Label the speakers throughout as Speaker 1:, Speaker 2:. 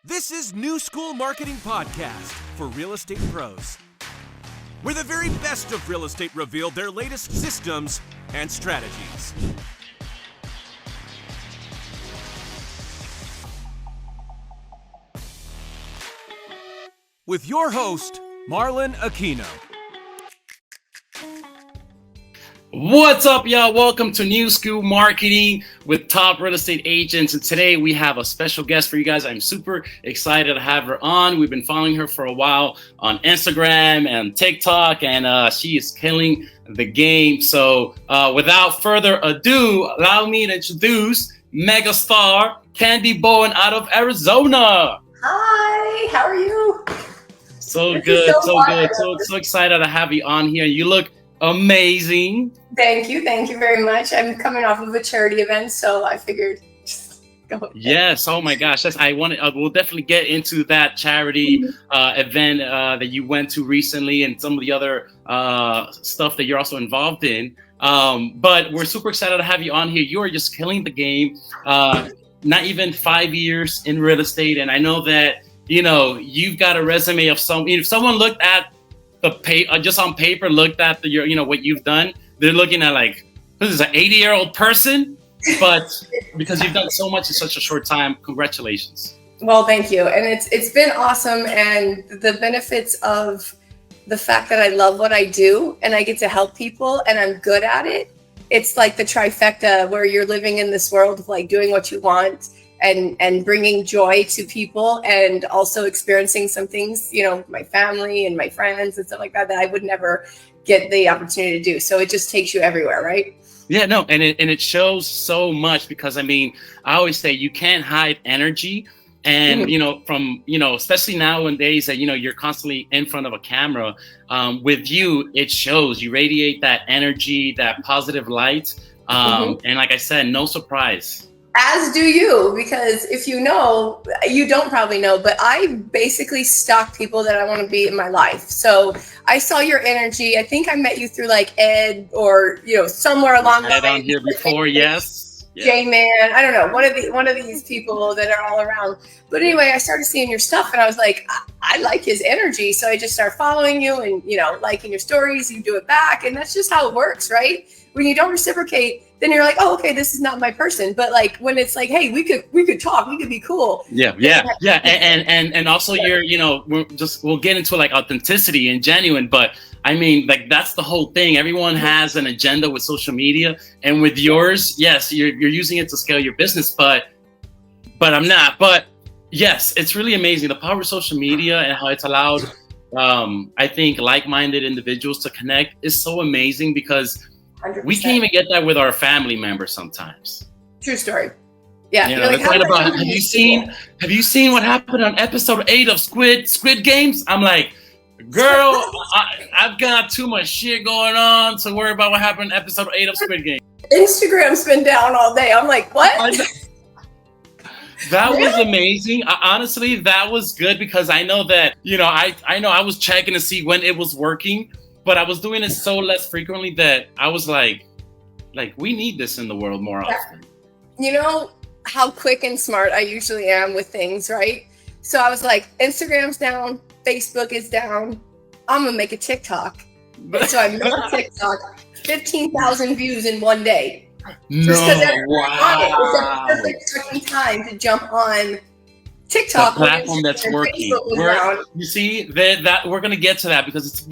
Speaker 1: This is New School Marketing Podcast for real estate pros, where the very best of real estate reveal their latest systems and strategies. With your host, Marlon Aquino.
Speaker 2: What's up, y'all? Welcome to New School Marketing with top real estate agents. And today we have a special guest for you guys. I'm super excited to have her on. We've been following her for a while on Instagram and TikTok, and she is killing the game. So without further ado, allow me to introduce megastar Candy Bowen out of Arizona.
Speaker 3: Hi, how are you?
Speaker 2: So good, so good. So excited to have you on here. You look amazing.
Speaker 3: Thank you very much. I'm coming off of a charity event, so I figured just go.
Speaker 2: Yes, oh my gosh, we'll definitely get into that charity event that you went to recently and some of the other stuff that you're also involved in. But we're super excited to have you on here. You are just killing the game. Not even 5 years in real estate, and I know that you've got a resume of if someone looked at the just on paper looked at what you've done, they're looking at like, this is an 80-year-old person, but because you've done so much in such a short time, congratulations.
Speaker 3: Well, thank you. And it's been awesome, and the benefits of the fact that I love what I do and I get to help people and I'm good at it. It's like the trifecta where you're living in this world of like doing what you want and bringing joy to people, and also experiencing some things, my family and my friends and stuff like that I would never get the opportunity to do. So it just takes you everywhere, right?
Speaker 2: Yeah, no, and it shows so much, because I always say you can't hide energy. And, especially nowadays that, you're constantly in front of a camera, with you, it shows. You radiate that energy, that positive light. And like I said, no surprise.
Speaker 3: As do you, because if you don't probably know, but I basically stalk people that I want to be in my life. So I saw your energy. I think I met you through like Ed or, somewhere along the line.
Speaker 2: On here before, yes.
Speaker 3: J-Man, I don't know, one of these people that are all around. But anyway, I started seeing your stuff and I was like, I like his energy. So I just started following you and, liking your stories, you do it back. And that's just how it works, right? When you don't reciprocate, then you're like, oh, okay, this is not my person. But like when it's like, hey, we could talk, we could be cool.
Speaker 2: Yeah. And also we'll get into like authenticity and genuine, but like that's the whole thing. Everyone has an agenda with social media, and with yours, yes, you're using it to scale your business, but I'm not. But yes, it's really amazing the power of social media and how it's allowed, I think, like-minded individuals to connect is so amazing, because 100%. We can't even get that with our family members sometimes.
Speaker 3: True story. Yeah.
Speaker 2: Have you seen what happened on episode 8 of Squid Games? I'm like, girl, I've got too much shit going on to worry about what happened in episode 8 of Squid Games.
Speaker 3: Instagram's been down all day. I'm like, what?
Speaker 2: That was amazing. Honestly, that was good, because I know that, I know I was checking to see when it was working, but I was doing it so less frequently that I was like, we need this in the world more often.
Speaker 3: You know how quick and smart I usually am with things, right? So I was like, Instagram's down, Facebook is down. I'm gonna make a TikTok. And so I made a TikTok, 15,000 views in one day. Just because
Speaker 2: wow.
Speaker 3: It was a perfect fucking time to jump on TikTok,
Speaker 2: the platform that's working. You see that we're gonna get to that, because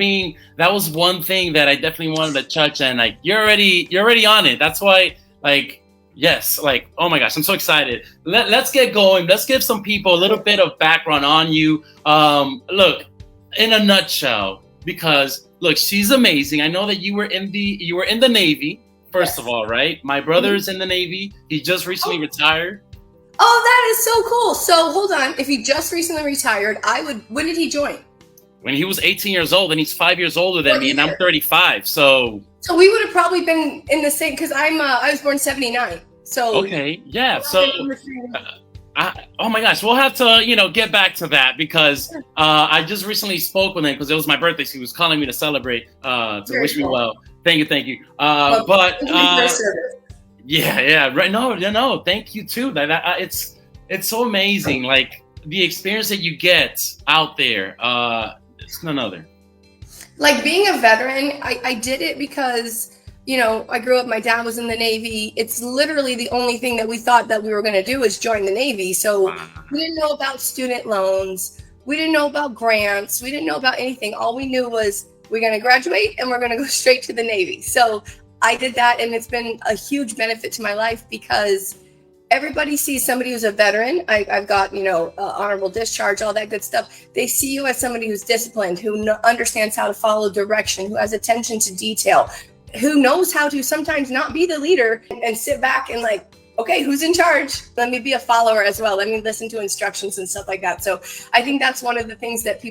Speaker 2: that was one thing that I definitely wanted to touch, and like you're already on it. That's why, yes, oh my gosh, I'm so excited. Let's get going. Let's give some people a little bit of background on you. Look, in a nutshell, because look, she's amazing. I know that you were in the Navy, first of all, right? My brother's in the Navy. He just recently retired.
Speaker 3: Oh, that is so cool. So hold on. If he just recently retired, when did he join?
Speaker 2: When he was 18 years old, and he's 5 years older than me, and I'm 35. So
Speaker 3: we would have probably been in the same, because I was born 79. So
Speaker 2: okay, yeah. So oh my gosh, we'll have to get back to that, because I just recently spoke with him, because it was my birthday. So he was calling me to celebrate, to wish me well. Thank you. Yeah, right. No, thank you too. It's so amazing. Like the experience that you get out there, it's none other.
Speaker 3: Like being a veteran, I did it because, you know, I grew up, my dad was in the Navy. It's literally the only thing that we thought that we were going to do is join the Navy. So we didn't know about student loans. We didn't know about grants. We didn't know about anything. All we knew was we're going to graduate and we're going to go straight to the Navy. So I did that, and it's been a huge benefit to my life because everybody sees somebody who's a veteran. I've got, you know, honorable discharge, all that good stuff. They see you as somebody who's disciplined, who understands how to follow direction, who has attention to detail, who knows how to sometimes not be the leader and sit back and like, okay, who's in charge? Let me be a follower as well. Let me listen to instructions and stuff like that. So I think that's one of the things that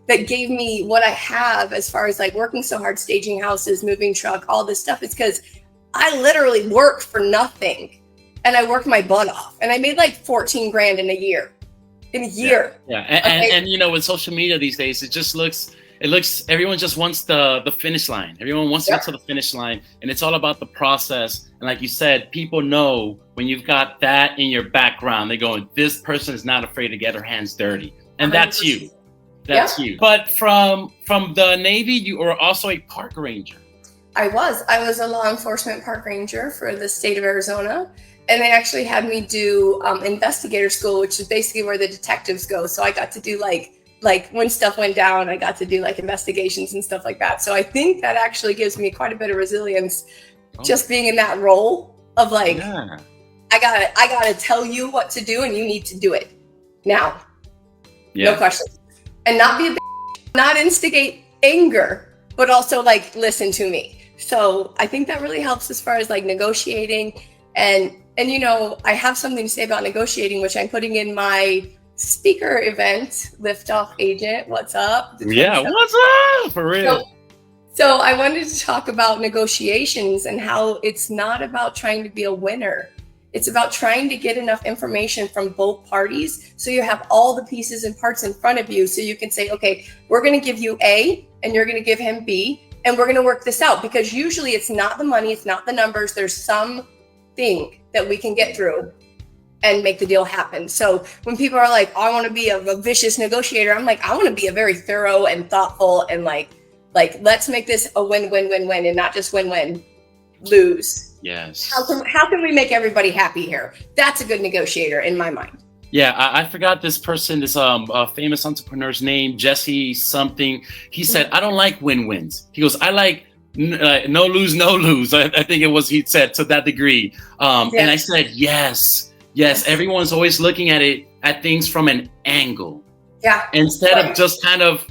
Speaker 3: that gave me what I have as far as like working so hard, staging houses, moving truck, all this stuff. It's because I literally work for nothing. And I worked my butt off, and I made like 14 grand in a year.
Speaker 2: Yeah. And you know, with social media these days, it looks, everyone just wants the finish line. Everyone wants to get to the finish line, and it's all about the process. And like you said, people know when you've got that in your background, they're going, this person is not afraid to get her hands dirty. And 100%. That's you. That's you. But from the Navy, you were also a park ranger.
Speaker 3: I was a law enforcement park ranger for the state of Arizona. And they actually had me do investigator school, which is basically where the detectives go. So I got to do like when stuff went down, I got to do like investigations and stuff like that. So I think that actually gives me quite a bit of resilience, just being in that role of like, I gotta tell you what to do, and you need to do it now. No question. And not be a not instigate anger, but also like listen to me. So I think that really helps as far as like negotiating. And you know, I have something to say about negotiating, which I'm putting in my speaker event, Liftoff Agent. What's up?
Speaker 2: Yeah, what's up? For real.
Speaker 3: So I wanted to talk about negotiations and how it's not about trying to be a winner. It's about trying to get enough information from both parties so you have all the pieces and parts in front of you so you can say, okay, we're going to give you A and you're going to give him B, and we're going to work this out, because usually it's not the money, it's not the numbers. There's some thing that we can get through and make the deal happen. So when people are like, oh, I want to be a vicious negotiator, I'm like, I want to be a very thorough and thoughtful and like let's make this a win-win-win-win and not just win-win lose.
Speaker 2: Yes.
Speaker 3: How can we make everybody happy here? That's a good negotiator in my mind.
Speaker 2: Yeah, I forgot this person, this famous entrepreneur's name, Jesse something. He said, I don't like win-wins. He goes, I like no lose, no lose. I think it was, he said, to that degree. And I said, yes, everyone's always looking at things from an angle. Yeah. Instead of just kind of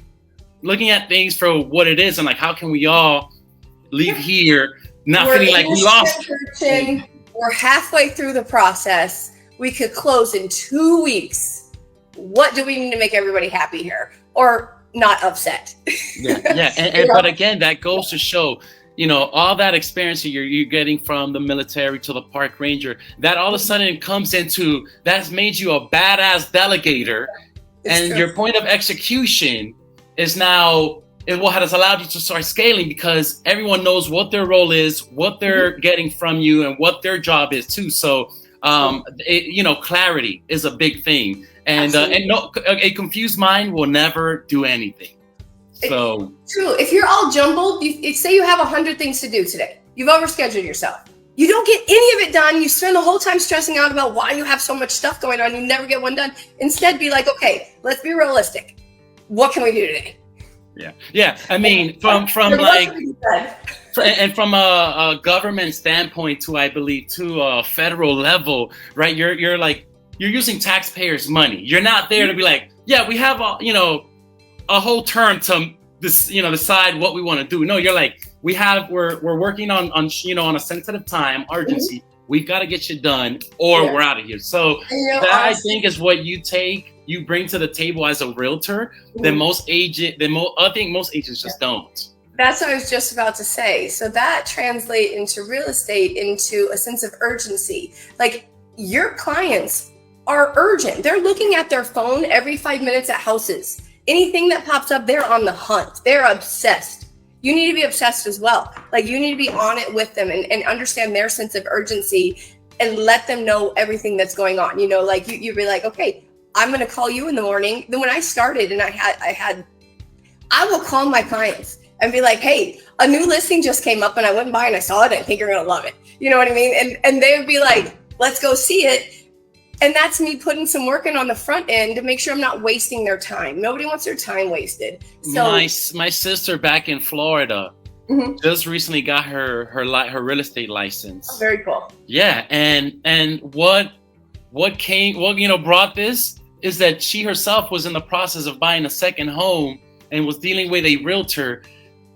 Speaker 2: looking at things for what it is and like, how can we all leave here not feeling like we lost?
Speaker 3: We're halfway through the process. We could close in 2 weeks. What do we need to make everybody happy here? Or not upset?
Speaker 2: But again, that goes to show, you know, all that experience you're getting from the military to the park ranger, that all of a sudden comes into, that's made you a badass delegator. And your point of execution is now what has allowed you to start scaling, because everyone knows what their role is, what they're getting from you, and what their job is too. So clarity is a big thing, and a confused mind will never do anything. So
Speaker 3: it's true. If you're all jumbled, say you have 100 things to do today, you've overscheduled yourself. You don't get any of it done. You spend the whole time stressing out about why you have so much stuff going on. You never get one done. Instead, be like, okay, let's be realistic. What can we do today?
Speaker 2: Yeah. I mean, from like. And from a government standpoint to, I believe, to a federal level, right? You're using taxpayers' money. You're not there to be like, yeah, we have a whole term to this, decide what we want to do. No, you're like, we're working on a sensitive time, urgency. We've got to get you done, or we're out of here. So that, I think, is what you bring to the table as a realtor that I think most agents just don't.
Speaker 3: That's what I was just about to say. So that translates into real estate, into a sense of urgency. Like, your clients are urgent. They're looking at their phone every 5 minutes at houses. Anything that pops up, they're on the hunt. They're obsessed. You need to be obsessed as well. Like, you need to be on it with them and understand their sense of urgency and let them know everything that's going on. Like, you'd be like, okay, I'm going to call you in the morning. Then when I started and I will call my clients and be like, hey, a new listing just came up and I went by and I saw it. I think you're going to love it. You know what I mean? And they would be like, let's go see it. And that's me putting some work in on the front end to make sure I'm not wasting their time. Nobody wants their time wasted. So
Speaker 2: my sister back in Florida just recently got her real estate license.
Speaker 3: Oh, very cool.
Speaker 2: Yeah, and what brought this is that she herself was in the process of buying a second home and was dealing with a realtor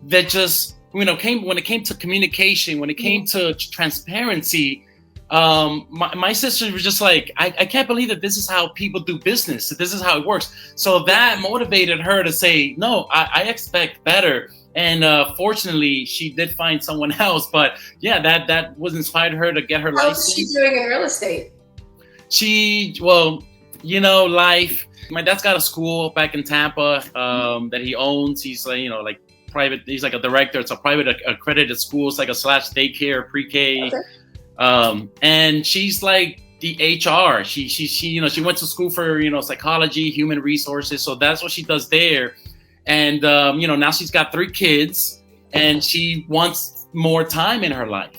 Speaker 2: that just when it came to communication, when it came to transparency. My sister was just like, I can't believe that this is how people do business, that this is how it works. So that motivated her to say, no, I expect better. And fortunately, she did find someone else. But yeah, that was inspired her to get her license.
Speaker 3: How's she doing in real estate?
Speaker 2: Life. My dad's got a school back in Tampa that he owns. He's like private. He's like a director. It's a private accredited school. It's like a / daycare, pre-K.
Speaker 3: Okay.
Speaker 2: And she's like the HR. She went to school for psychology, human resources. So that's what she does there. And now she's got 3 kids, and she wants more time in her life.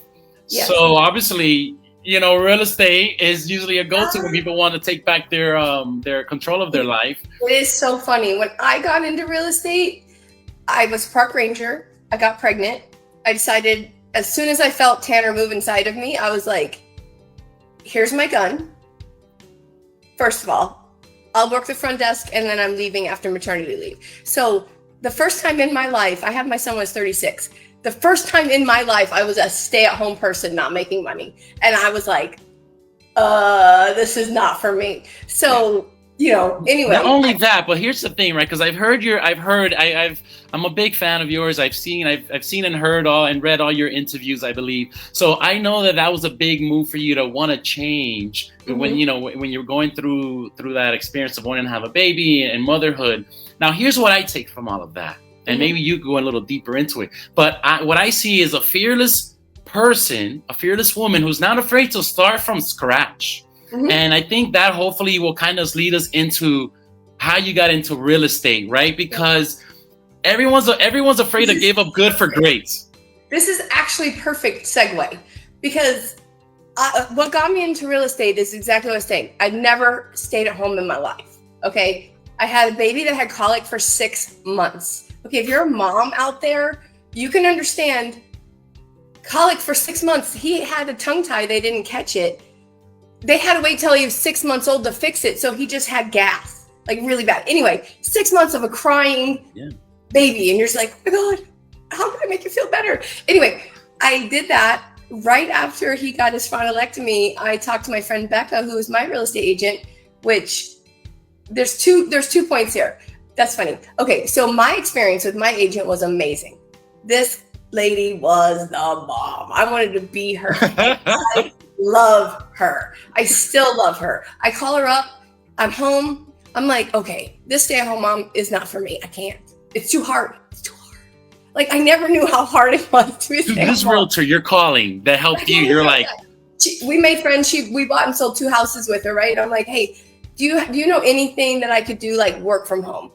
Speaker 2: Yes. So obviously, real estate is usually a go-to when people want to take back their control of their life.
Speaker 3: It is so funny. When I got into real estate, I was a park ranger. I got pregnant. I decided as soon as I felt Tanner move inside of me, I was like, here's my gun. First of all, I'll work the front desk and then I'm leaving after maternity leave. So the first time in my life, I had my son when I was 36. The first time in my life, I was a stay-at-home person, not making money. And I was like, this is not for me. So, anyway.
Speaker 2: Not only that, but here's the thing, right? Because I'm a big fan of yours. I've seen and heard and read all your interviews, I believe. So I know that was a big move for you to want to change when you're going through that experience of wanting to have a baby and motherhood. Now, here's what I take from all of that. And maybe you go a little deeper into it. But what I see is a fearless person, a fearless woman who's not afraid to start from scratch. And I think that hopefully will kind of lead us into how you got into real estate, right? Because everyone's afraid to give up good for great.
Speaker 3: This is actually perfect segue, because what got me into real estate is exactly what I was saying. I'd never stayed at home in my life. Okay. I had a baby that had colic for 6 months. Okay. If you're a mom out there, you can understand colic for 6 months. He had a tongue tie. They didn't catch it. They had to wait till he was 6 months old to fix it. So he just had gas, like really bad. Anyway, 6 months of a crying baby. And you're just like, oh my God, how can I make you feel better? Anyway, I did that. Right after he got his frontalectomy, I talked to my friend Becca, who is my real estate agent, which there's two points here. That's funny. Okay, so my experience with my agent was amazing. This lady was the bomb. I wanted to be her. I love her. I still love her. I call her up. I'm home. I'm like, okay, this stay-at-home mom is not for me. I can't. It's too hard. It's too hard. Like, I never knew how hard it was to be a stay-at-home
Speaker 2: this realtor you're calling that helped you. You're like,
Speaker 3: we made friends. We bought and sold 2 houses with her, right? I'm like, hey, do you know anything that I could do, like work from home?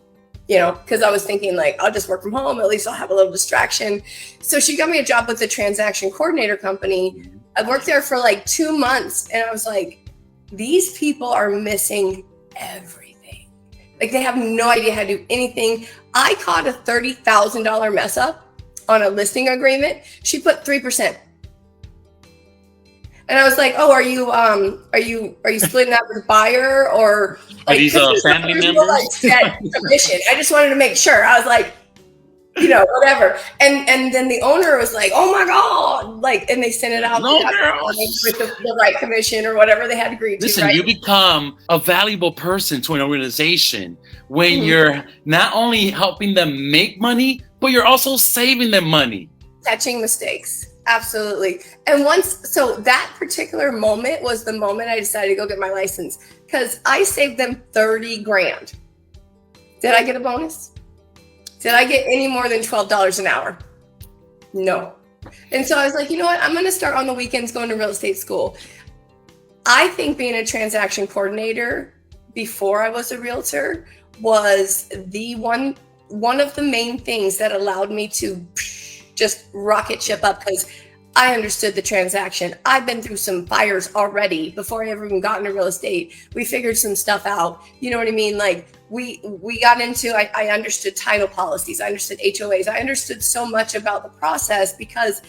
Speaker 3: Because I was thinking like, I'll just work from home. At least I'll have a little distraction. So she got me a job with the transaction coordinator company. I worked there for like 2 months, and I was like, these people are missing everything. Like, they have no idea how to do anything. I caught a $30,000 mess up on a listing agreement. She put 3%. And I was like, oh, are you splitting that with buyer, or
Speaker 2: like, are these family members?
Speaker 3: Like, set commission. I just wanted to make sure. I was like, whatever. And then the owner was like, oh my God, like, and they sent it out with the right commission or whatever they had agreed to.
Speaker 2: Listen,
Speaker 3: right?
Speaker 2: You become a valuable person to an organization when you're not only helping them make money, but you're also saving them money.
Speaker 3: Catching mistakes. Absolutely. And so that particular moment was the moment I decided to go get my license, because I saved them 30 grand. Did I get a bonus? Did I get any more than $12 an hour? No. And so I was like, you know what? I'm going to start on the weekends going to real estate school. I think being a transaction coordinator before I was a realtor was the one of the main things that allowed me to just rocket ship up, because I understood the transaction. I've been through some fires already before I ever even got into real estate. We figured some stuff out. You know what I mean? Like we got into, I understood title policies. I understood HOAs. I understood so much about the process because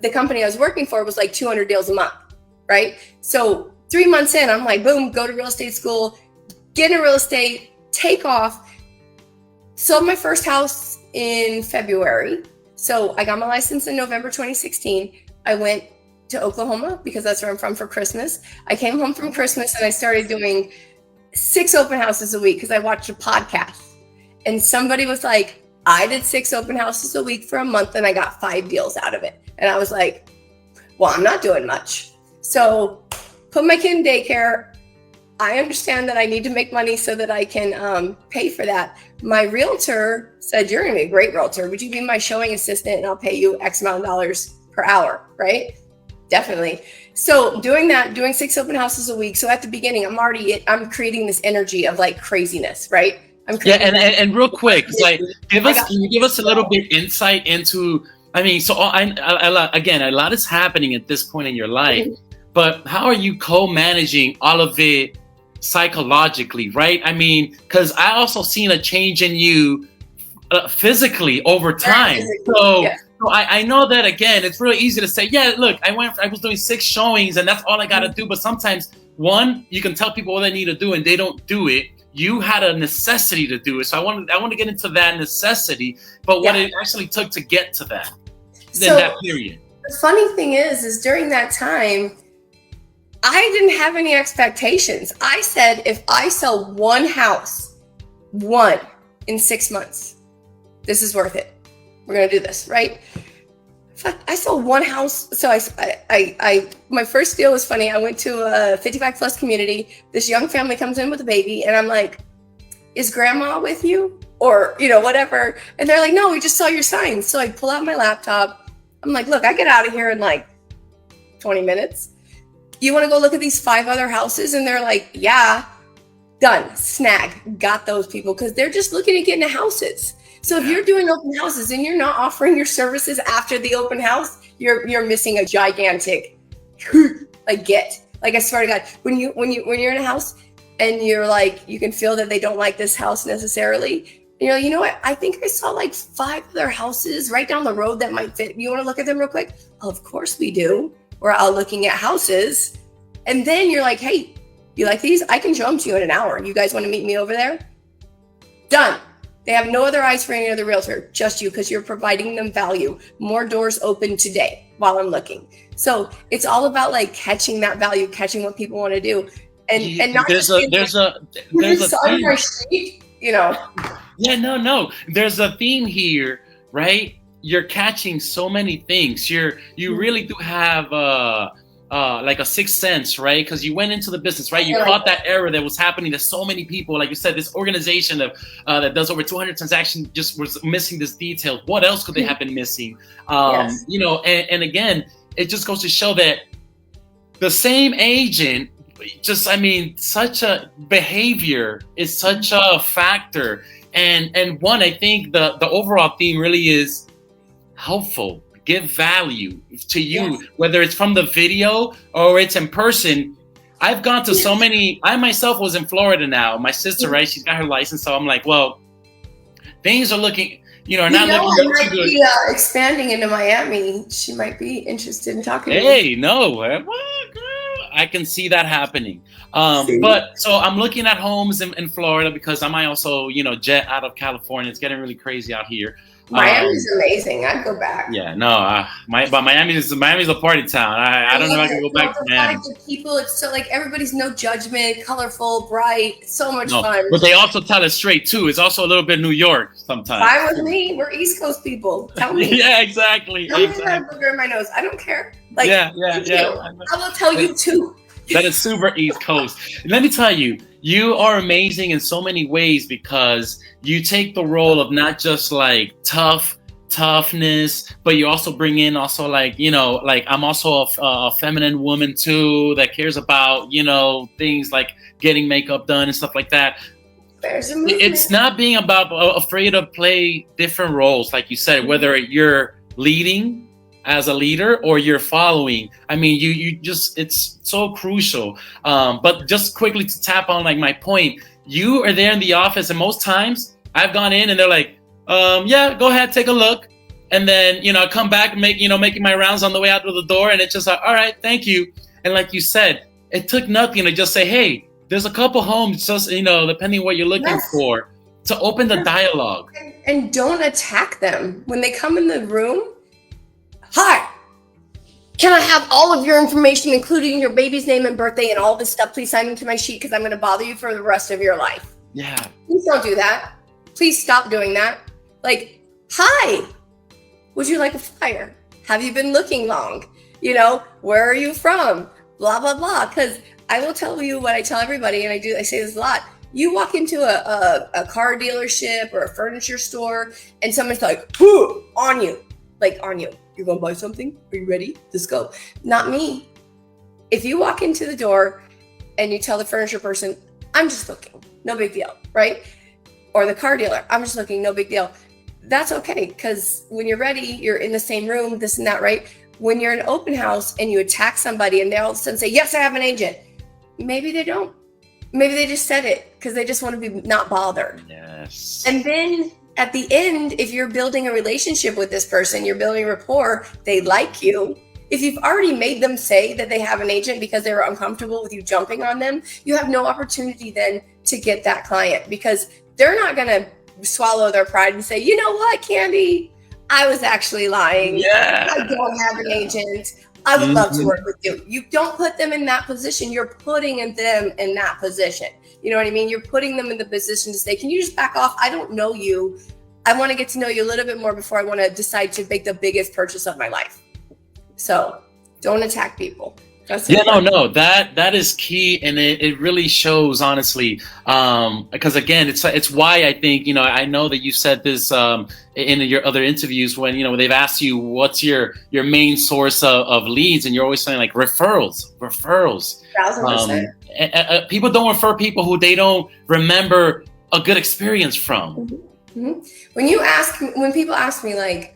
Speaker 3: the company I was working for was like 200 deals a month, right? So 3 months in, I'm like, boom, go to real estate school, get into real estate, take off. Sold my first house in February. So I got my license in November 2016. I went to Oklahoma because that's where I'm from for Christmas. I came home from Christmas and I started doing 6 open houses a week because I watched a podcast. And somebody was like, I did 6 open houses a week for a month and I got 5 deals out of it. And I was like, well, I'm not doing much. So put my kid in daycare. I understand that I need to make money so that I can pay for that. My realtor said, you're going to be a great realtor. Would you be my showing assistant and I'll pay you X amount of dollars per hour, right? Definitely. So doing that, doing 6 open houses a week. So at the beginning, I'm creating this energy of like craziness, right?
Speaker 2: And real quick, like can you give us a little bit insight into, I mean, so again, a lot is happening at this point in your life, but how are you co-managing all of it psychologically, right? I mean, because I also seen a change in you physically over time. So I know that, again, it's really easy to say, yeah, look, I was doing 6 showings and that's all I got to do. But sometimes, one, you can tell people what they need to do and they don't do it. You had a necessity to do it. So I want to get into that necessity, but what it actually took to get to that in that period.
Speaker 3: The funny thing is during that time, I didn't have any expectations. I said, if I sell one house, in 6 months, this is worth it. We're going to do this, right? I sold one house. So my first deal was funny. I went to a 55 plus community. This young family comes in with a baby and I'm like, is grandma with you? Or, whatever. And they're like, no, we just saw your signs. So I pull out my laptop. I'm like, look, I get out of here in like 20 minutes. You want to go look at these 5 other houses? And they're like, yeah, done, snag, got those people. Cause they're just looking at getting into houses. So if you're doing open houses and you're not offering your services after the open house, you're missing a gigantic get. Like, I swear to God, when you're in a house and you're like, you can feel that they don't like this house necessarily. And you're like, you know what? I think I saw like 5 other houses right down the road that might fit. You want to look at them real quick? Oh, of course we do. We're out looking at houses. And then you're like, hey, you like these? I can show them to you in an hour. You guys want to meet me over there? Done. They have no other eyes for any other realtor, just you, because you're providing them value. More doors open today while I'm looking. So it's all about like catching that value, catching what people want to do, and not
Speaker 2: there's a
Speaker 3: theme. Street,
Speaker 2: Yeah, no. There's a theme here, right? You're catching so many things. You really do have like a 6th sense, right? Because you went into the business, right? You caught that error that was happening to so many people. Like you said, this organization that does over 200 transactions just was missing this detail. What else could they have been missing? And again, it just goes to show that the same agent, such a behavior is such a factor. And one, I think the overall theme really is helpful. Give value to you, whether it's from the video or it's in person. I've gone to so many. I myself was in Florida now. My sister, right? She's got her license. So I'm like, well, things are looking, are not looking too good.
Speaker 3: Be, expanding into Miami. She might be interested in talking to me.
Speaker 2: Hey, no, I can see that happening. But so I'm looking at homes in Florida because I might also, jet out of California. It's getting really crazy out here.
Speaker 3: Miami's amazing. I'd go back.
Speaker 2: Yeah, no, but Miami's a party town. I don't know if I can go back to Miami.
Speaker 3: The people, it's so like everybody's no judgment, colorful, bright, so much fun.
Speaker 2: But they also tell it straight too. It's also a little bit New York sometimes.
Speaker 3: Fine with me. We're East Coast people. Tell me.
Speaker 2: Yeah, exactly.
Speaker 3: I have booger in my nose. I don't care. Like,
Speaker 2: yeah.
Speaker 3: I will tell you too.
Speaker 2: That is super East Coast. Let me tell you, you are amazing in so many ways because you take the role of not just like tough toughness, but you also bring in also like, like I'm also a feminine woman too that cares about, things like getting makeup done and stuff like that.
Speaker 3: There's a movement.
Speaker 2: It's not being about afraid to play different roles, like you said, whether you're leading as a leader or you're following. I mean, you just, it's so crucial. But just quickly to tap on like my point, you are there in the office, and most times I've gone in and they're like, yeah, go ahead, take a look. And then, I come back and making my rounds on the way out of the door. And it's just like, all right, thank you. And like you said, it took nothing to just say, hey, there's a couple homes, just, depending on what you're looking for, to open the dialogue.
Speaker 3: And don't attack them. When they come in the room, hi, can I have all of your information, including your baby's name and birthday and all this stuff? Please sign into my sheet because I'm going to bother you for the rest of your life.
Speaker 2: Yeah.
Speaker 3: Please don't do that. Please stop doing that. Like, hi, would you like a flyer? Have you been looking long? Where are you from? Blah, blah, blah. Because I will tell you what I tell everybody, and I say this a lot. You walk into a car dealership or a furniture store, and someone's like, whoo, on you. Like, on you. You're going to buy something? Are you ready? Let's go. Not me. If you walk into the door and you tell the furniture person, I'm just looking, no big deal, right? Or the car dealer, I'm just looking, no big deal. That's okay, because when you're ready, you're in the same room, this and that, right? When you're in an open house and you attack somebody and they all of a sudden say, yes, I have an agent. Maybe they don't. Maybe they just said it because they just want to be not bothered.
Speaker 2: Yes.
Speaker 3: And then at the end, if you're building a relationship with this person, you're building rapport, they like you. If you've already made them say that they have an agent because they were uncomfortable with you jumping on them, you have no opportunity then to get that client, because they're not going to swallow their pride and say, you know what, Candy, I was actually lying.
Speaker 2: Yeah.
Speaker 3: I don't have an agent. I would love to work with you. You don't put them in that position. You're putting them in that position. You know what I mean? You're putting them in the position to say, can you just back off? I don't know you. I want to get to know you a little bit more before I want to decide to make the biggest purchase of my life. So don't attack people.
Speaker 2: No, that is key, and it really shows, honestly, because again, it's why I think, I know that you said this in your other interviews when they've asked you what's your main source of leads, and you're always saying like referrals.
Speaker 3: 1,000%.
Speaker 2: People don't refer people who they don't remember a good experience from.
Speaker 3: Mm-hmm. When people ask me like,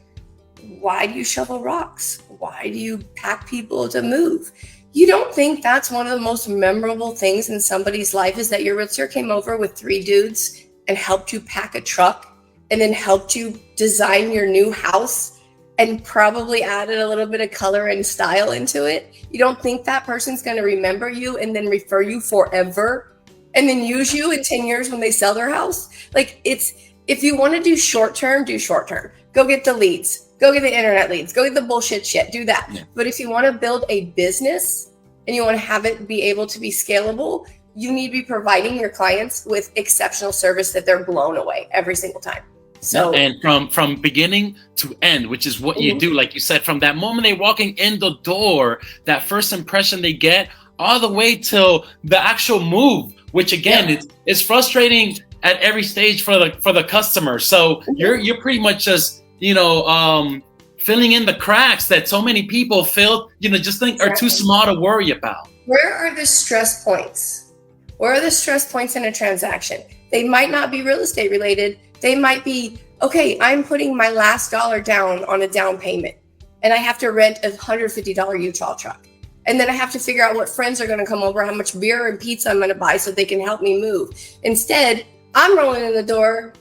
Speaker 3: why do you shovel rocks? Why do you pack people to move? You don't think that's one of the most memorable things in somebody's life is that your realtor came over with 3 dudes and helped you pack a truck and then helped you design your new house and probably added a little bit of color and style into it? You don't think that person's going to remember you and then refer you forever and then use you in 10 years when they sell their house? Like, if you want to do short term, do short term. Go get the leads. Go get the internet leads. Go get the bullshit shit. Do that. Yeah. But if you want to build a business and you want to have it be able to be scalable, you need to be providing your clients with exceptional service that they're blown away every single time. So,
Speaker 2: and from beginning to end, which is what you do, like you said, from that moment they're walking in the door, that first impression they get, all the way till the actual move, which again is frustrating at every stage for the customer. So you're pretty much just filling in the cracks that so many people feel, just think are too small to worry about.
Speaker 3: Where are the stress points? Where are the stress points in a transaction? They might not be real estate related. They might be, okay, I'm putting my last dollar down on a down payment and I have to rent a $150 U-Haul truck. And then I have to figure out what friends are going to come over, how much beer and pizza I'm going to buy so they can help me move. Instead, I'm rolling in the door.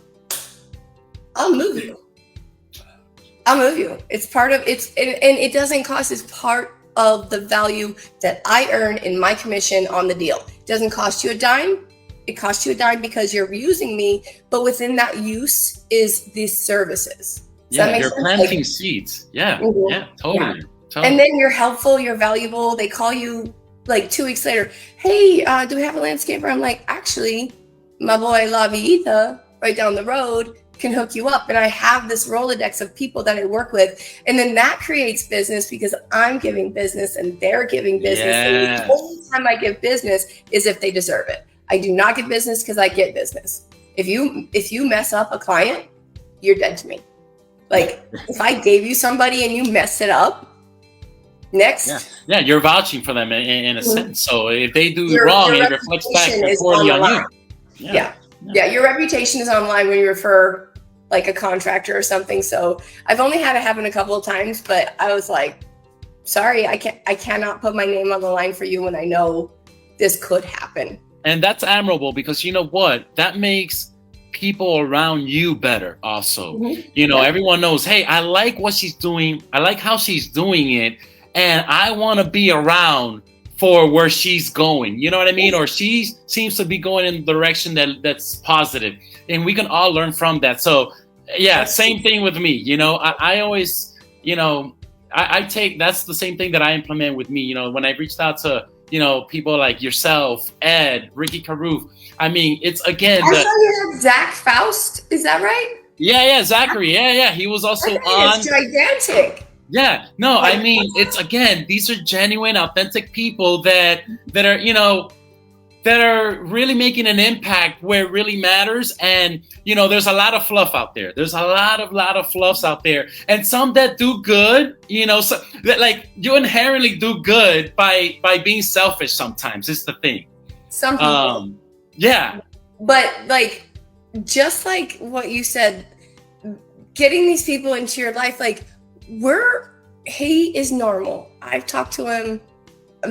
Speaker 3: I'll move you. It's part of it's, and it doesn't cost. It's part of the value that I earn in my commission on the deal. It doesn't cost you a dime. It costs you a dime because you're using me, but within that use is these services.
Speaker 2: You're planting seeds. Yeah, totally.
Speaker 3: And then you're helpful, you're valuable. They call you like 2 weeks later. Hey, do we have a landscaper? I'm like, actually, my boy La Villita right down the road can hook you up. And I have this Rolodex of people that I work with. And then that creates business because I'm giving business and they're giving business.
Speaker 2: Yes.
Speaker 3: And the only time I give business is if they deserve it. I do not get business because I get business. If you mess up a client, you're dead to me. Like, if I gave you somebody and you mess it up, next.
Speaker 2: Yeah, you're vouching for them in a sense. So if they do
Speaker 3: Your
Speaker 2: wrong, it reflects back
Speaker 3: reputation
Speaker 2: poorly on
Speaker 3: line.
Speaker 2: you.
Speaker 3: Yeah, your reputation is online when you refer like a contractor or something. So I've only had it happen a couple of times, but I was like, sorry, I cannot put my name on the line for you when I know this could happen.
Speaker 2: And that's admirable, because you know what? That makes people around you better also. Everyone knows, hey, I like what she's doing. I like how she's doing it. And I want to be around for where she's going. You know what I mean? Or she seems to be going in the direction that's positive. And we can all learn from that. So yeah, same thing with me. I always, I take, that's the same thing that I implement with me. When I reached out to, people like yourself, Ed, Ricky Carruth. I mean, it's again.
Speaker 3: I saw you had Zach Faust. Is that right?
Speaker 2: Yeah, Zachary. Yeah. He was also on.
Speaker 3: It's gigantic.
Speaker 2: Yeah, no, I mean, it's again, these are genuine, authentic people that are, that are really making an impact where it really matters. And, there's a lot of fluff out there. There's a lot of fluffs out there, and some that do good, so that like you inherently do good by being selfish. Sometimes it's the thing.
Speaker 3: Some people.
Speaker 2: Yeah.
Speaker 3: But like, just like what you said, getting these people into your life, like, he is normal. I've talked to him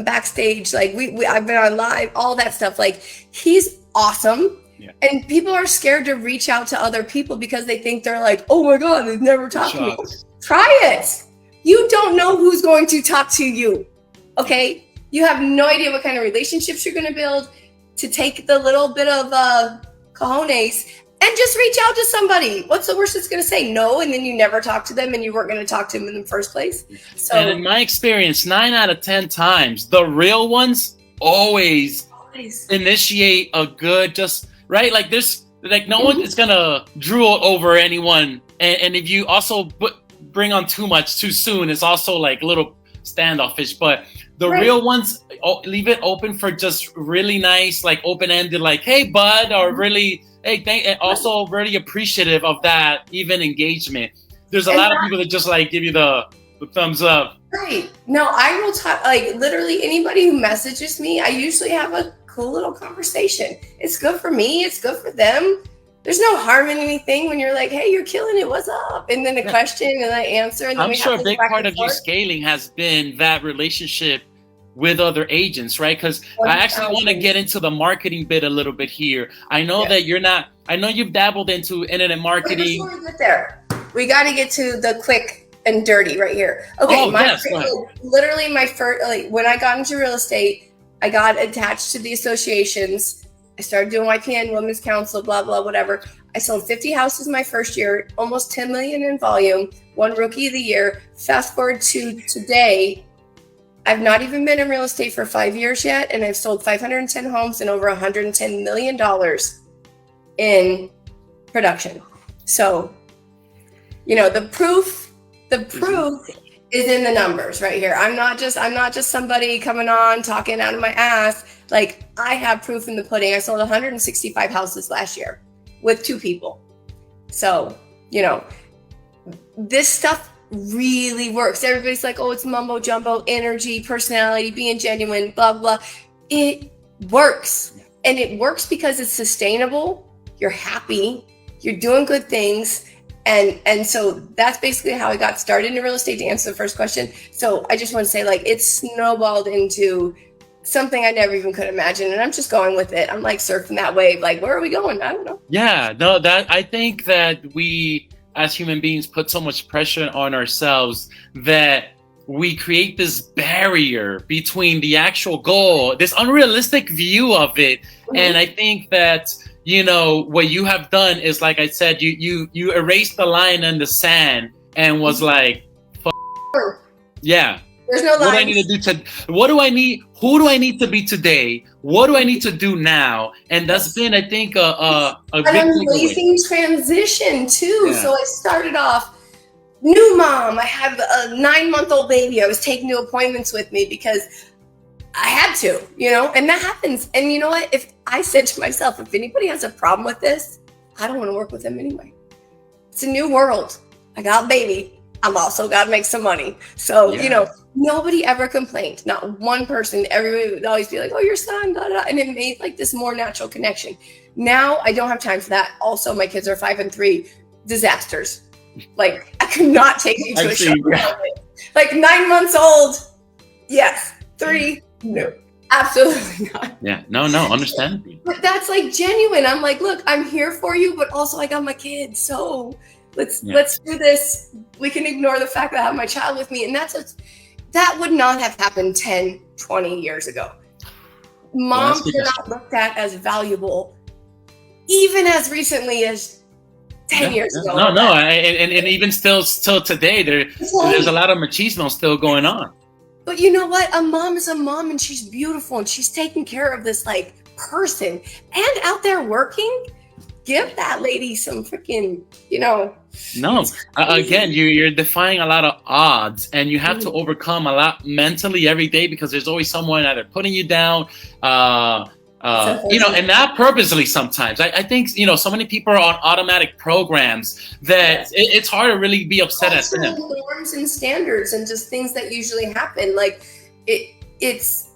Speaker 3: backstage, like I've been on live, all that stuff. Like, he's awesome. Yeah. And people are scared to reach out to other people because they think they're like, oh my God, they've never talked to me. Try it. You don't know who's going to talk to you. Okay. You have no idea what kind of relationships you're going to build. To take the little bit of cojones and just reach out to somebody. What's the worst it's going to say? No, and then you never talk to them, and you weren't going to talk to them in the first place. So,
Speaker 2: and in my experience, 9 out of 10 times, the real ones always initiate a good, just right. Like there's like no one is going to drool over anyone, and if you also bring on too much too soon, it's also like a little standoffish. But the real ones, leave it open for just really nice, like open-ended, like, hey, bud, or really, hey, and also really appreciative of that, even engagement. There's a lot of people that just like give you the thumbs up.
Speaker 3: Right. No, I will talk, like literally anybody who messages me, I usually have a cool little conversation. It's good for me. It's good for them. There's no harm in anything when you're like, hey, you're killing it. What's up? And then a question and I answer. And then
Speaker 2: I'm sure a big part of you scaling has been that relationship with other agents, right? Because I actually want to get into the marketing bit a little bit here. I know that you're not, I know you've dabbled into internet marketing.
Speaker 3: Before we get there, we got to get to the quick and dirty right here. Okay, literally my first, like when I got into real estate, I got attached to the associations. I started doing YPN, Women's Council, blah, blah, whatever. I sold 50 houses my first year, almost 10 million in volume, won Rookie of the Year. Fast forward to today, I've not even been in real estate for 5 years yet, and I've sold 510 homes and over $110 million in production. So, the proof is in the numbers right here. I'm not just somebody coming on talking out of my ass. Like, I have proof in the pudding. I sold 165 houses last year with 2 people. So, this stuff really works. Everybody's like, oh, it's mumbo jumbo, energy, personality, being genuine, blah, blah. It works. And it works because it's sustainable. You're happy. You're doing good things. And so that's basically how I got started in real estate, to answer the first question. So I just want to say, like, it snowballed into something I never even could imagine. And I'm just going with it. I'm like surfing that wave. Like, where are we going? I don't know.
Speaker 2: Yeah, no, I think that we as human beings put so much pressure on ourselves that we create this barrier between the actual goal, this unrealistic view of it. And I think that, what you have done is, like I said, you erased the line in the sand and was like, yeah.
Speaker 3: There's no
Speaker 2: lines. What do I need to do who do I need to be today? What do I need to do now? And that's been, I think, a big
Speaker 3: amazing transition too. Yeah. So I started off new mom. I had a 9-month-old baby. I was taking new appointments with me because I had to, and that happens. And you know what? If I said to myself, if anybody has a problem with this, I don't want to work with them anyway. It's a new world. I got a baby. I'm also got to make some money. So, nobody ever complained. Not one person. Everybody would always be like, oh, your son, da, da. And it made like this more natural connection. Now I don't have time for that. Also, my kids are 5 and 3. Disasters. Like, I could not take you to a show. Like 9 months old. Yes. 3. No. Absolutely not.
Speaker 2: Yeah. No, understand.
Speaker 3: But that's like genuine. I'm like, look, I'm here for you, but also I got my kids. So let's do this. We can ignore the fact that I have my child with me. And that would not have happened 10, 20 years ago. Moms were not looked at as valuable, even as recently as 10 years ago.
Speaker 2: No. And even still today, there's a lot of machismo still going on.
Speaker 3: But you know what? A mom is a mom, and she's beautiful, and she's taking care of this like person and out there working. Give that lady some freaking,
Speaker 2: No, again, you're defying a lot of odds, and you have to overcome a lot mentally every day, because there's always someone either putting you down, and not purposely sometimes. I think, so many people are on automatic programs that it's hard to really be upset at them.
Speaker 3: Norms and standards and just things that usually happen. Like there's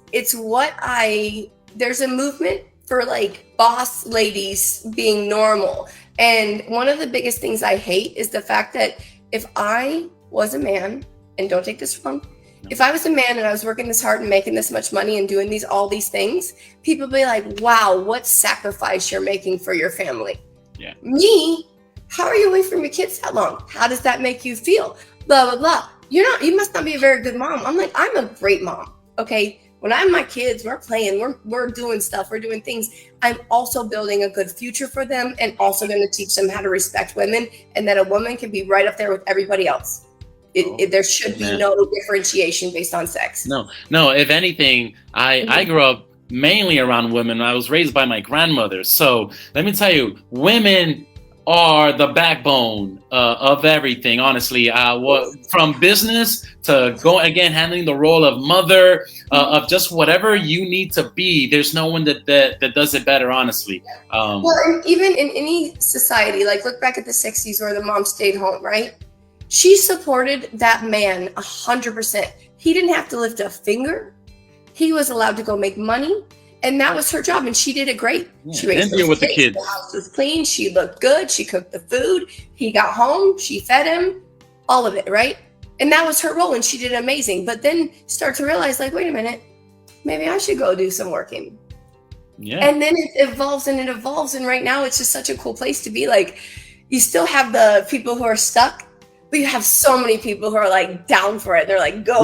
Speaker 3: a movement for like boss ladies being normal. And one of the biggest things I hate is the fact that if I was a man, and don't take this wrong, if I was a man and I was working this hard and making this much money and doing all these things, people would be like, wow, what sacrifice you're making for your family.
Speaker 2: Yeah.
Speaker 3: Me, how are you away from your kids that long? How does that make you feel? Blah, blah, blah. You must not be a very good mom. I'm like, I'm a great mom. Okay. When I'm my kids, we're playing, we're doing stuff, we're doing things. I'm also building a good future for them, and also going to teach them how to respect women, and that a woman can be right up there with everybody else. There should be no differentiation based on sex.
Speaker 2: No. If anything, I grew up mainly around women. I was raised by my grandmother. So let me tell you, women are the backbone of everything, honestly. From business to handling the role of mother, of just whatever you need to be. There's no one that does it better, honestly.
Speaker 3: Well, and even in any society, like look back at the 60s where the mom stayed home, right? She supported that man 100%. He didn't have to lift a finger. He was allowed to go make money. And that was her job, and she did it great.
Speaker 2: Yeah,
Speaker 3: she raised
Speaker 2: deal with the kids.
Speaker 3: The house was clean. She looked good. She cooked the food. He got home. She fed him. All of it, right? And that was her role, and she did amazing. But then start to realize, like, wait a minute, maybe I should go do some working.
Speaker 2: Yeah.
Speaker 3: And then it evolves, and right now it's just such a cool place to be. Like, you still have the people who are stuck, but you have so many people who are like down for it. They're like, go.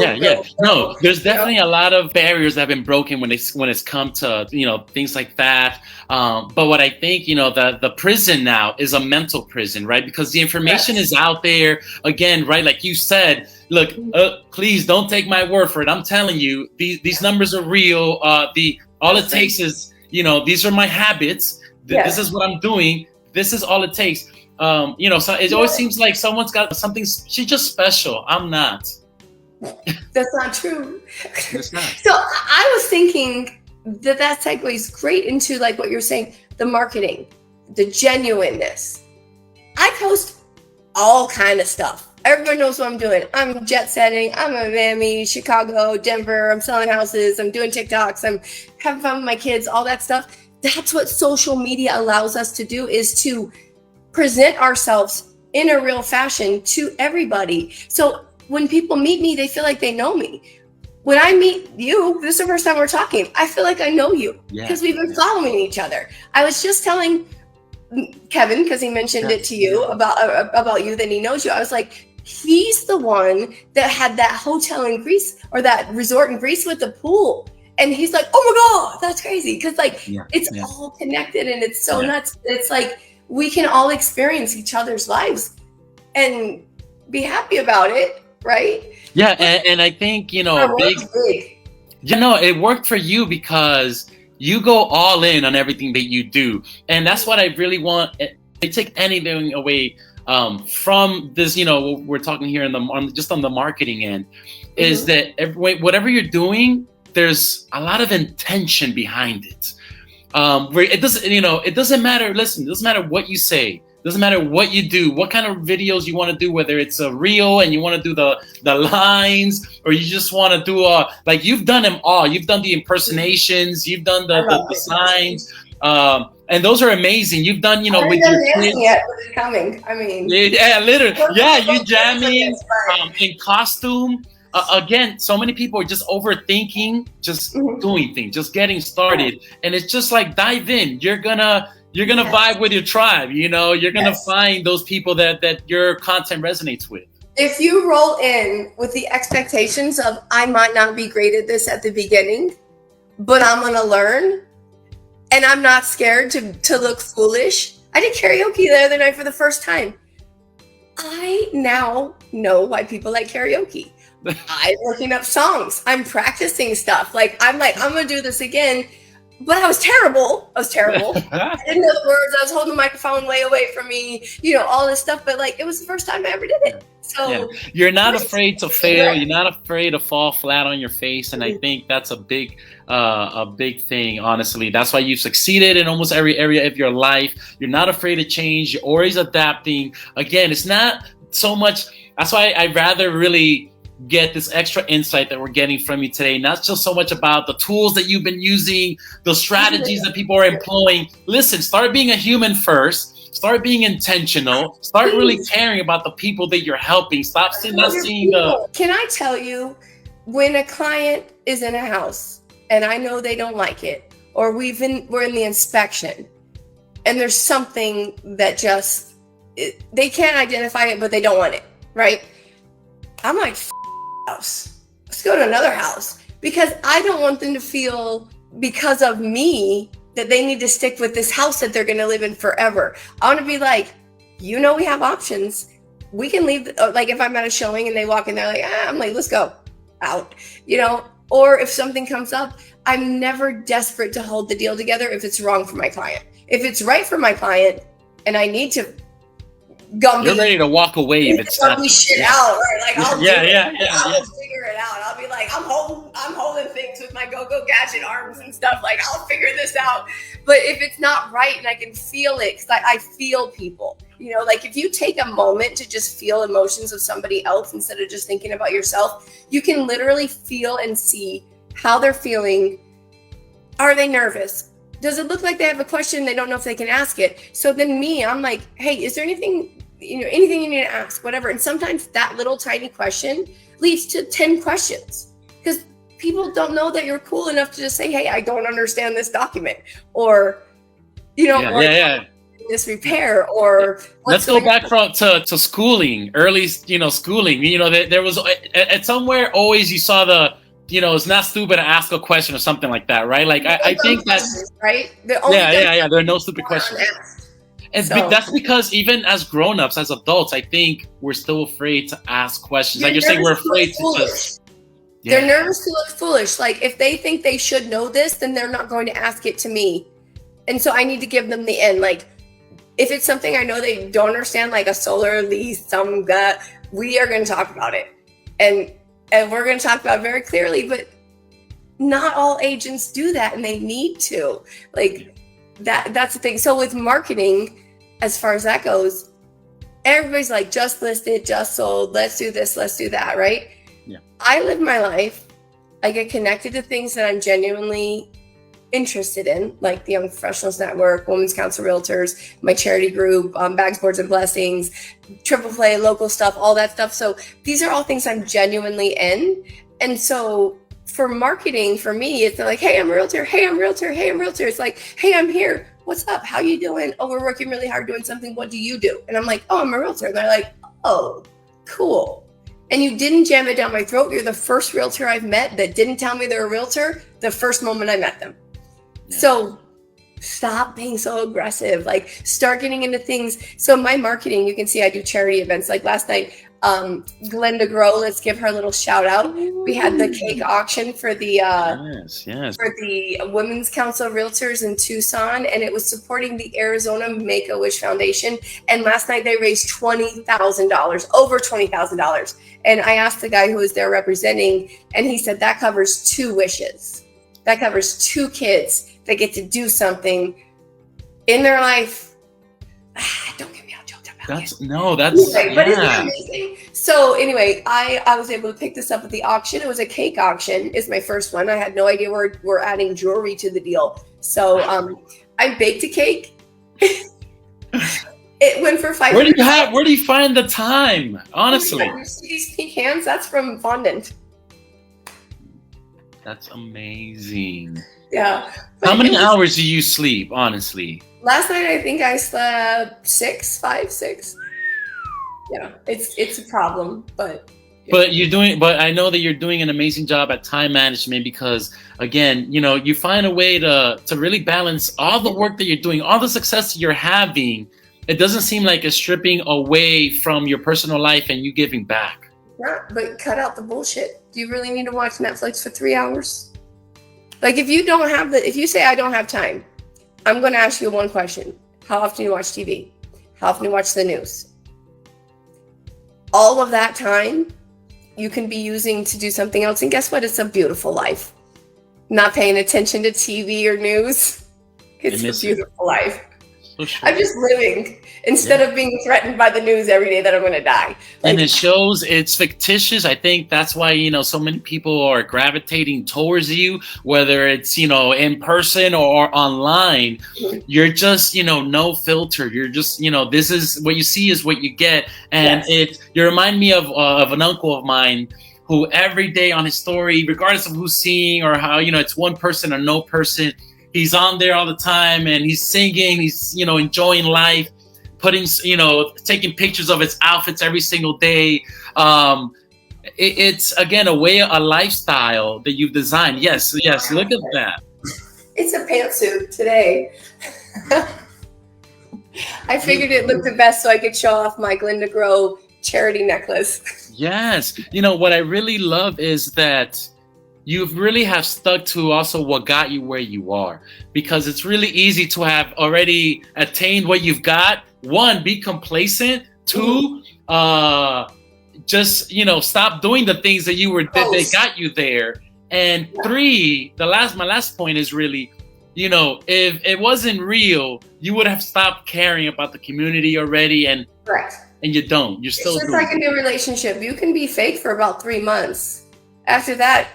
Speaker 2: No, there's definitely a lot of barriers that have been broken when it's come to, things like that. But what I think, the prison now is a mental prison, right? Because the information is out there again, right? Like you said, look, please don't take my word for it. I'm telling you, these numbers are real. All it takes is, these are my habits. This is what I'm doing. This is all it takes. So it always seems like someone's got something. She's just special. I'm not.
Speaker 3: That's not true.
Speaker 2: It's not.
Speaker 3: So I was thinking that segues great into like what you're saying, the marketing, the genuineness. I post all kind of stuff. Everybody knows what I'm doing. I'm jet setting. I'm in Miami, Chicago, Denver. I'm selling houses. I'm doing TikToks. I'm having fun with my kids, all that stuff. That's what social media allows us to do, is to present ourselves in a real fashion to everybody. So when people meet me, they feel like they know me. When I meet you, this is the first time we're talking, I feel like I know you because we've been following each other. I was just telling Kevin, because he mentioned it to you about you, that he knows you. I was like, he's the one that had that hotel in Greece, or that resort in Greece with the pool. And he's like, oh my God, that's crazy. Because it's all connected, and it's so nuts. It's like, we can all experience each other's lives and be happy about it, right?
Speaker 2: Yeah, and I think, big. It worked for you because you go all in on everything that you do. And that's what I really want. I take anything away from this, we're talking here just on the marketing end, is that whatever you're doing, there's a lot of intention behind it. Where it doesn't matter. Listen, it doesn't matter what you say. It Doesn't matter what you do, what kind of videos you want to do, whether it's a reel and you want to do the lines, or you just want to do like you've done them all. You've done the impersonations, you've done the signs, and those are amazing. You've done, you know, with your kids.
Speaker 3: Yet, but it's coming. I mean,
Speaker 2: yeah, literally, yeah, you jamming in costume. Again, so many people are just overthinking, just doing things, just getting started, and it's just like dive in. You're gonna vibe with your tribe. You know, you're gonna find those people that your content resonates with.
Speaker 3: If you roll in with the expectations of I might not be great at this at the beginning, but I'm gonna learn, and I'm not scared to look foolish. I did karaoke the other night for the first time. I now know why people like karaoke. I'm looking up songs. I'm practicing stuff. I'm gonna do this again. But I was terrible. I didn't know the words. I was holding the microphone way away from me, you know, all this stuff. But like, it was the first time I ever did it. So
Speaker 2: you're not afraid to fail. You're not afraid to fall flat on your face. And I think that's a big thing, honestly. That's why you've succeeded in almost every area of your life. You're not afraid to change. You're always adapting. Again, it's not so much. That's why I'd rather really get this extra insight that we're getting from you today. Not just so much about the tools that you've been using, the strategies that people are employing. Listen, start being a human first. Start being intentional. Start really caring about the people that you're helping. Stop not seeing the...
Speaker 3: Can I tell you, when a client is in a house and I know they don't like it, or we're in the inspection and there's something that just, they can't identify it, but they don't want it, right? I'm like, house. Let's go to another house, because I don't want them to feel because of me that they need to stick with this house that they're going to live in forever. I want to be like, you know, we have options. We can leave. Like if I'm at a showing and they walk in, they're like, I'm like, let's go out, you know, or if something comes up, I'm never desperate to hold the deal together if it's wrong for my client. If it's right for my client and I need to
Speaker 2: you're ready to walk away if it's not
Speaker 3: shit out, right? Like I'll
Speaker 2: I'll
Speaker 3: figure it out. I'll be like, I'm holding things with my go-go gadget arms and stuff. Like I'll figure this out. But if it's not right and I can feel it, because I feel people, you know, like if you take a moment to just feel emotions of somebody else instead of just thinking about yourself, you can literally feel and see how they're feeling. Are they nervous? Does it look like they have a question? They don't know if they can ask it. So then I'm like, hey, is there anything you need to ask, whatever. And sometimes that little tiny question leads to 10 questions, because people don't know that you're cool enough to just say, hey, I don't understand this document, or, you know, this repair, or
Speaker 2: let's go back to schooling, early, you know, schooling, you know, there was at somewhere always you saw you know, it's not stupid to ask a question or something like that, right? Like I think that's
Speaker 3: right.
Speaker 2: There are no stupid questions. And that's because even as grown-ups, as adults, I think we're still afraid to ask questions. Like you're saying, we're afraid to just...
Speaker 3: They're nervous to look foolish. Like if they think they should know this, then they're not going to ask it to me. And so I need to give them the end. Like if it's something I know they don't understand, like a solar lease, we are going to talk about it. And we're going to talk about it very clearly, but not all agents do that, and they need to. Like that's the thing. So with marketing, as far as that goes, everybody's like, just listed, just sold, let's do this, let's do that, right?
Speaker 2: Yeah.
Speaker 3: I live my life. I get connected to things that I'm genuinely interested in, like the Young Professionals Network, Women's Council Realtors, my charity group, Bags, Boards, and Blessings, Triple Play, local stuff, all that stuff. So these are all things I'm genuinely in. And so for marketing, for me, it's not like, hey, I'm a realtor. Hey, I'm a realtor. Hey, I'm a realtor. It's like, hey, I'm here. What's up? How you doing? Oh, we're working really hard doing something. What do you do? And I'm like, oh, I'm a realtor. And they're like, oh, cool. And you didn't jam it down my throat. You're the first realtor I've met that didn't tell me they're a realtor the first moment I met them. Yeah. So stop being so aggressive. Like start getting into things. So my marketing, you can see I do charity events. Like last night, Glenda Grow, let's give her a little shout out. We had the cake auction for the for the Women's Council of Realtors in Tucson, and it was supporting the Arizona Make-A-Wish Foundation. And last night they raised $20,000, over $20,000. And I asked the guy who was there representing, and he said that covers 2 wishes. That covers 2 kids that get to do something in their life. Don't get me out.
Speaker 2: That's
Speaker 3: Anyway, but isn't that
Speaker 2: yeah.
Speaker 3: amazing? So anyway, I was able to pick this up at the auction. It was a cake auction. It's my first one. I had no idea we're adding jewelry to the deal. So I baked a cake. It went for $500.
Speaker 2: Where do you find the time? Honestly.
Speaker 3: You see these pink hands? That's from fondant.
Speaker 2: That's amazing.
Speaker 3: Yeah.
Speaker 2: How many hours do you sleep, honestly?
Speaker 3: Last night I think I slept 5, 6. Yeah, it's a problem, but
Speaker 2: But I know that you're doing an amazing job at time management because, again, you find a way to really balance all the work that you're doing, all the success that you're having. It doesn't seem like it's stripping away from your personal life and you giving back.
Speaker 3: yeah, but cut out the bullshit. Do you really need to watch Netflix for 3 hours? Like if you say I don't have time, I'm going to ask you one question. How often do you watch TV? How often do you watch the news? All of that time you can be using to do something else. And guess what? It's a beautiful life. Not paying attention to TV or news. It's a beautiful life.
Speaker 2: Sure.
Speaker 3: I'm just living instead of being threatened by the news every day that I'm going to die.
Speaker 2: And it shows it's fictitious. I think that's why, so many people are gravitating towards you, whether it's, in person or online. You're just, no filter. You're just, this is what you see is what you get. And you remind me of an uncle of mine who every day on his story, regardless of who's seeing or how, it's one person or no person, he's on there all the time and he's singing, he's, enjoying life, putting, taking pictures of his outfits every single day. It's again, a lifestyle that you've designed. Yes. Look at that.
Speaker 3: It's a pantsuit today. I figured it looked the best so I could show off my Glinda Grow charity necklace.
Speaker 2: Yes. What I really love is that you really have stuck to also what got you where you are, because it's really easy to have already attained what you've got. One, be complacent. Two, just, stop doing the things that that got you there. And three, my last point is really, if it wasn't real, you would have stopped caring about the community already. And
Speaker 3: correct.
Speaker 2: And you don't. You're still. It's
Speaker 3: just like a new relationship. You can be fake for about 3 months. After that,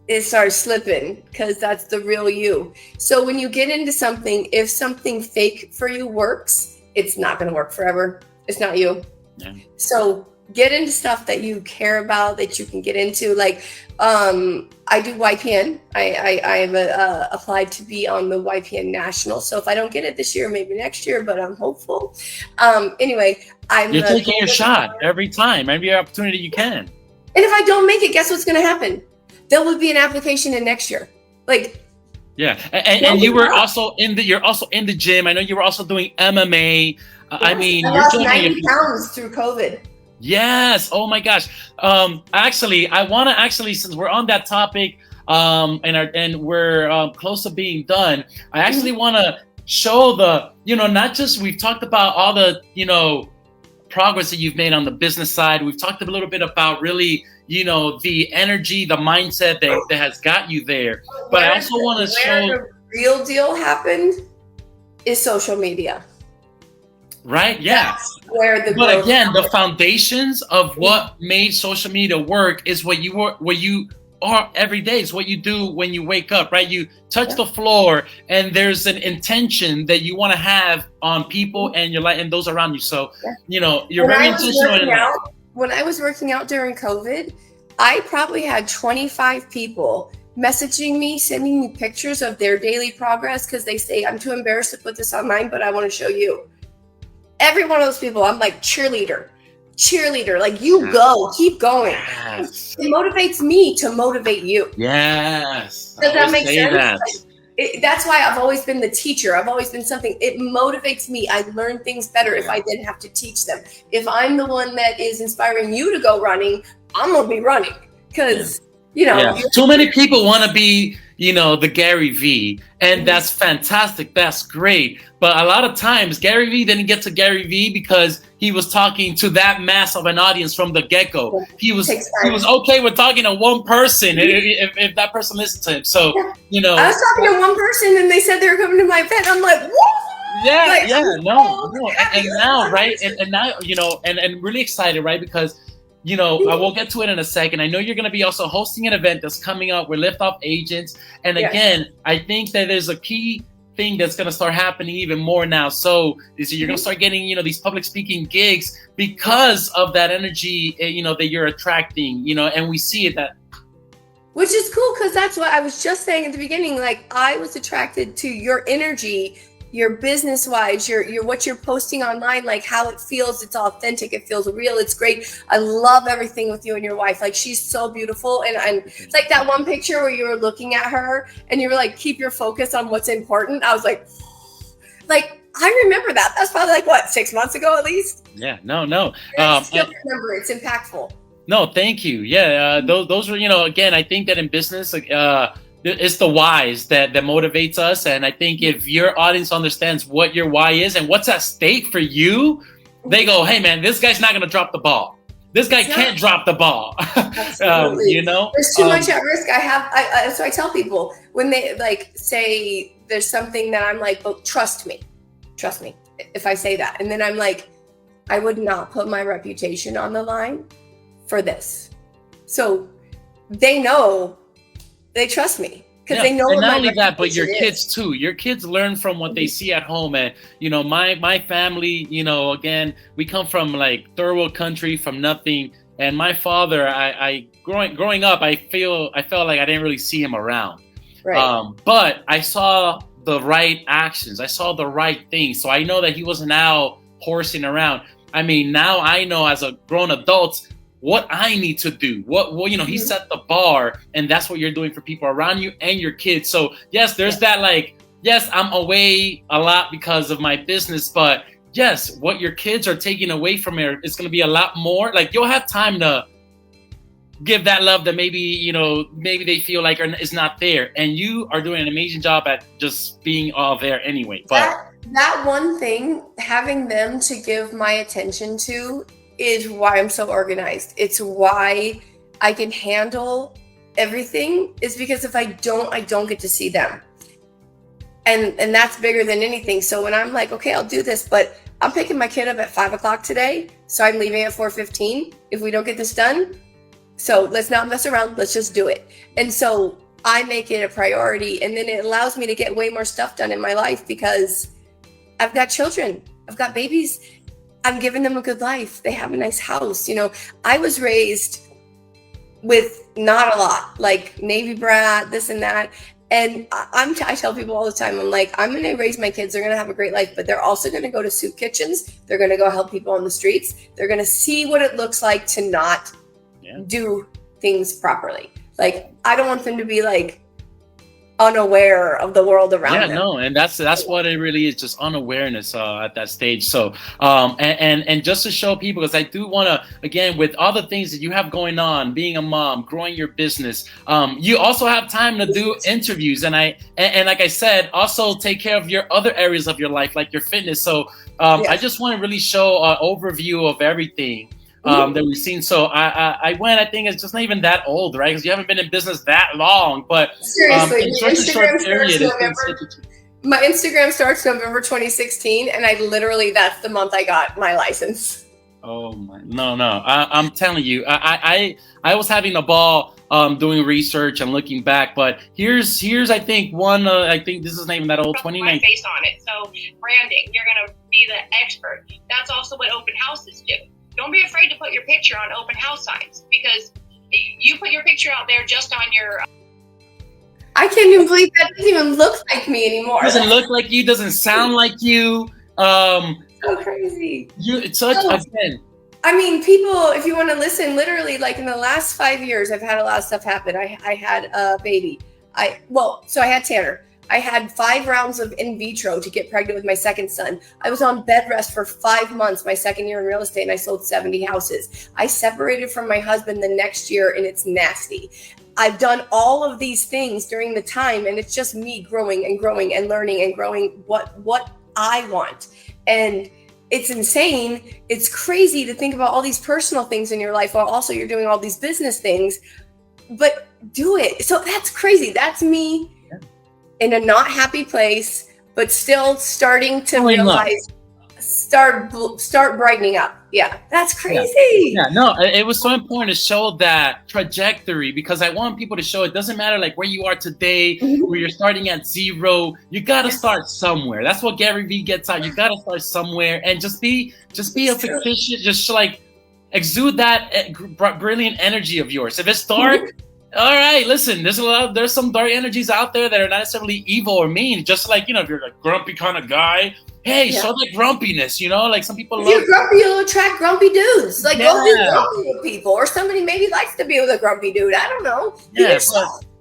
Speaker 3: it starts slipping because that's the real you. So when you get into something, if something fake for you works, it's not going to work forever. It's not you. Yeah. So get into stuff that you care about, that you can get into. Like I do YPN. I have applied to be on the YPN National. So if I don't get it this year, maybe next year, but I'm hopeful. Anyway,
Speaker 2: you're taking your shot every time, every opportunity you can.
Speaker 3: And if I don't make it, guess what's going to happen? There will be an application in next year.
Speaker 2: Yeah, and you were also you're also in the gym. I know you were also doing MMA. Yes, I mean,
Speaker 3: I lost 90 pounds through COVID.
Speaker 2: Yes. Oh my gosh. Actually, I want to since we're on that topic, and we're close to being done, I actually want to show not just we've talked about all the progress that you've made on the business side. We've talked a little bit about really, the energy, the mindset that has got you there. But I also want to show
Speaker 3: the real deal happened is social media.
Speaker 2: Right? Yeah. But again, the foundations of what made social media work is what you are every day. It's what you do when you wake up, right? You touch the floor and there's an intention that you want to have on people and your life and those around you. So, you're very intentional.
Speaker 3: When I was working out during COVID, I probably had 25 people messaging me, sending me pictures of their daily progress because they say, I'm too embarrassed to put this online, but I want to show you. Every one of those people, I'm like, cheerleader, like you go, keep going.
Speaker 2: Yes.
Speaker 3: It motivates me to motivate you.
Speaker 2: Yes.
Speaker 3: Does that make sense? That's why I've always been the teacher. I've always been something. It motivates me. I learn things better if I didn't have to teach them. If I'm the one that is inspiring you to go running, I'm going to be running because,
Speaker 2: Too many people want to be, the Gary V, and that's fantastic. That's great. But a lot of times Gary V didn't get to Gary V because he was talking to that mass of an audience from the get-go. He was okay with talking to one person if that person listened to him. So,
Speaker 3: I was talking to one person and they said they were coming to my event. I'm like, what?
Speaker 2: Yeah,
Speaker 3: Like,
Speaker 2: yeah,
Speaker 3: I'm
Speaker 2: no,
Speaker 3: so
Speaker 2: no,
Speaker 3: happy.
Speaker 2: and now, right, and now, and really excited, right, because, I will get to it in a second. I know you're going to be also hosting an event that's coming up with Liftoff Agents, and
Speaker 3: Yes.
Speaker 2: again, I think that there's a key thing that's going to start happening even more now. So you're going to start getting, these public speaking gigs because of that energy, that you're attracting, and we see it that.
Speaker 3: Which is cool, because that's what I was just saying at the beginning. Like, I was attracted to your energy, your business wise, your what you're posting online, like how it feels. It's authentic, it feels real, it's great. I love everything with you and your wife. Like, she's so beautiful. And it's like that one picture where you were looking at her and you were like, keep your focus on what's important. I was like I remember that. That's probably like what, 6 months ago at least.
Speaker 2: Yeah, no.
Speaker 3: I still remember. It's impactful.
Speaker 2: No, thank you. Yeah, those are, again, I think that in business, it's the whys that motivates us. And I think if your audience understands what your why is and what's at stake for you, they go, hey, man, this guy's not going to drop the ball. This guy can't drop the ball.
Speaker 3: Absolutely. There's too much at risk. So I tell people when they like say there's something that I'm like, but trust me if I say that. And then I'm like, I would not put my reputation on the line for this. So they know, they trust me because they know.
Speaker 2: And not only that, but your kids too. Your kids learn from what they see at home. And my family, again, we come from like third world country, from nothing. And my father, I growing up, I felt like I didn't really see him around.
Speaker 3: Right.
Speaker 2: But I saw the right actions. I saw the right things. So I know that he wasn't out horsing around. I mean, now I know as a grown adult what I need to do. He set the bar, and that's what you're doing for people around you and your kids. So yes, there's that, like, yes, I'm away a lot because of my business, but yes, what your kids are taking away from it is going to be a lot more. Like, you'll have time to give that love that maybe they feel like is not there, and you are doing an amazing job at just being all there anyway. But
Speaker 3: that one thing, having them to give my attention to, is why I'm so organized. It's why I can handle everything, is because if I don't get to see them. And that's bigger than anything. So when I'm like, okay, I'll do this, but I'm picking my kid up at 5:00 today, so I'm leaving at 4:15 if we don't get this done. So let's not mess around, let's just do it. And so I make it a priority, and then it allows me to get way more stuff done in my life because I've got children, I've got babies, I'm giving them a good life. They have a nice house. I was raised with not a lot, like Navy brat, this and that. And I tell people all the time, I'm like, I'm going to raise my kids. They're going to have a great life, but they're also going to go to soup kitchens. They're going to go help people on the streets. They're going to see what it looks like to not do things properly. Like, I don't want them to be like unaware of the world around them.
Speaker 2: No, and that's what it really is, just unawareness at that stage. So and just to show people, because I do want to, again, with all the things that you have going on, being a mom, growing your business, you also have time to do interviews, and like I said, also take care of your other areas of your life, like your fitness. So I just want to really show an overview of everything that we've seen. So I think it's just not even that old, right? Because you haven't been in business that long, but
Speaker 3: seriously,
Speaker 2: in such a short period,
Speaker 3: my Instagram starts November 2016, and that's the month I got my license.
Speaker 2: Oh my, no, I'm telling you, I was having a ball doing research and looking back, but here's I think one, I think this is not even that old, 29.
Speaker 4: My face on it. So branding, you're gonna be the expert. That's also what open houses do. Don't be afraid to put your picture on open house signs, because you put your picture out there just on your.
Speaker 3: I can't even believe that doesn't even look like me anymore.
Speaker 2: Doesn't look like you, doesn't sound like you.
Speaker 3: So crazy.
Speaker 2: It's such, again.
Speaker 3: I mean, people, if you want to listen, literally, like in the last 5 years, I've had a lot of stuff happen. I had a baby. I had Tanner. I had 5 rounds of in vitro to get pregnant with my second son. I was on bed rest for 5 months my second year in real estate, and I sold 70 houses. I separated from my husband the next year, and it's nasty. I've done all of these things during the time, and it's just me growing and growing and learning and growing what I want. And it's insane. It's crazy to think about all these personal things in your life while also you're doing all these business things, but do it. So that's crazy. That's me in a not happy place, but still starting to
Speaker 2: Growing up.
Speaker 3: realize, start brightening up. Yeah, that's crazy.
Speaker 2: Yeah, no, it was so important to show that trajectory, because I want people to show it doesn't matter like where you are today, where you're starting at zero. You got to start somewhere. That's what Gary Vee gets out. You got to start somewhere and just be a fictitious, just like exude that brilliant energy of yours. If it's dark, all right, listen, there's some dark energies out there that are not necessarily evil or mean. Just like, if you're a grumpy kind of guy, hey, show that grumpiness, like some people
Speaker 3: if you're grumpy, you'll attract grumpy dudes. Like, go be grumpy with people, or somebody maybe likes to be with a grumpy dude. I don't know.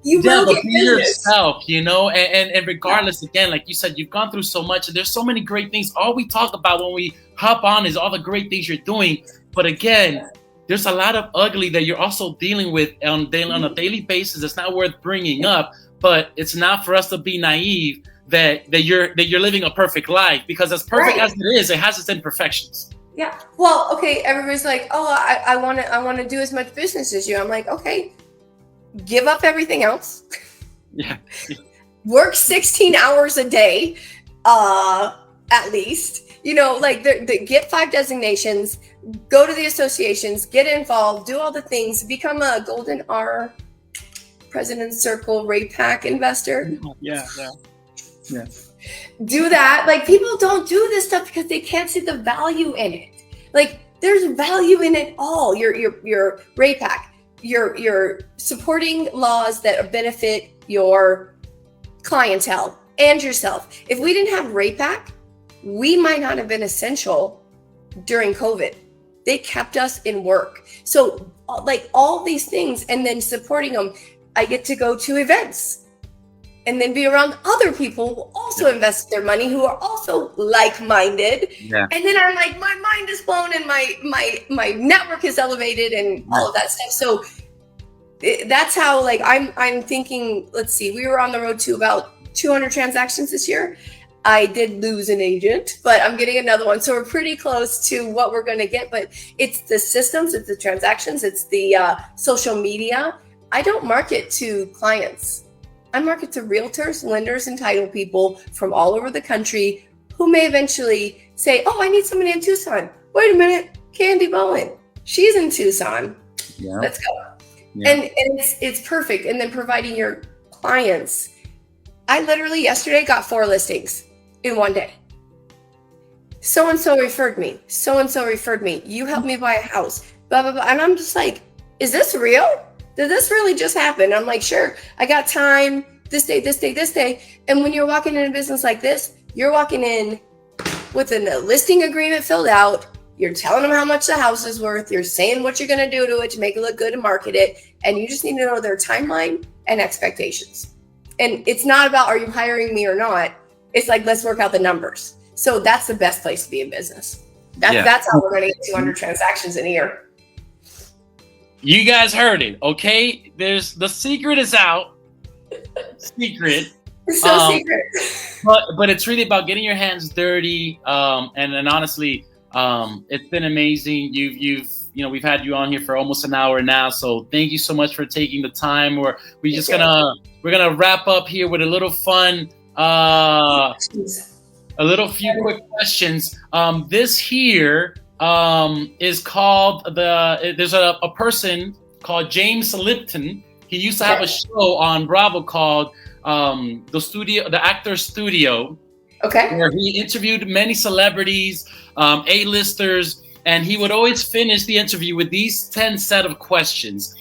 Speaker 3: You will get
Speaker 2: be
Speaker 3: business.
Speaker 2: yourself, and regardless, again, like you said, you've gone through so much, and there's so many great things. All we talk about when we hop on is all the great things you're doing. But again, there's a lot of ugly that you're also dealing with on a daily basis. It's not worth bringing up, but it's not for us to be naive that you're living a perfect life, because as perfect as it is, it has its imperfections.
Speaker 3: Yeah. Well, okay. Everybody's like, oh, I want to do as much business as you. I'm like, okay, give up everything else.
Speaker 2: Yeah.
Speaker 3: Work 16 hours a day, at least. Like get 5 designations, go to the associations, get involved, do all the things, become a Golden R, President's Circle, RAPAC investor.
Speaker 2: Yeah.
Speaker 3: Do that. Like, people don't do this stuff because they can't see the value in it. Like, there's value in it all. Your RAPAC, you're supporting laws that benefit your clientele and yourself. If we didn't have RAPAC, we might not have been essential during COVID. They kept us in work. So like all these things, and then supporting them, I get to go to events and then be around other people who also invest their money, who are also like-minded. Yeah. And then I'm like, my mind is blown and my network is elevated and all of that stuff. So that's how, like, I'm thinking, let's see, we were on the road to about 200 transactions this year. I did lose an agent, but I'm getting another one. So we're pretty close to what we're going to get, but it's the systems, it's the transactions, it's the social media. I don't market to clients. I market to realtors, lenders, and title people from all over the country who may eventually say, oh, I need somebody in Tucson. Wait a minute, Candy Bowen, she's in Tucson. Yeah. Let's go. Yeah. And it's perfect. And then providing your clients. I literally yesterday got 4 listings in one day. So-and-so referred me. So-and-so referred me. You helped me buy a house. Blah, blah, blah. And I'm just like, is this real? Did this really just happen? I'm like, sure. I got time this day, this day, this day. And when you're walking in a business like this, you're walking in with a listing agreement filled out. You're telling them how much the house is worth. You're saying what you're going to do to it to make it look good and market it. And you just need to know their timeline and expectations. And it's not about, are you hiring me or not? It's like, let's work out the numbers. So that's the best place to be in business. That's how we're going to get 200 transactions in a year.
Speaker 2: You guys heard it, okay? The secret is out. Secret.
Speaker 3: It's so secret.
Speaker 2: But it's really about getting your hands dirty. And honestly, it's been amazing. We've had you on here for almost an hour now. So thank you so much for taking the time. We're gonna wrap up here with a little fun, a few quick questions. This here is called there's a person called James Lipton. He used to have a show on Bravo called the Actor Studio.
Speaker 3: Okay.
Speaker 2: Where he interviewed many celebrities, A-listers, and he would always finish the interview with these 10 set of questions.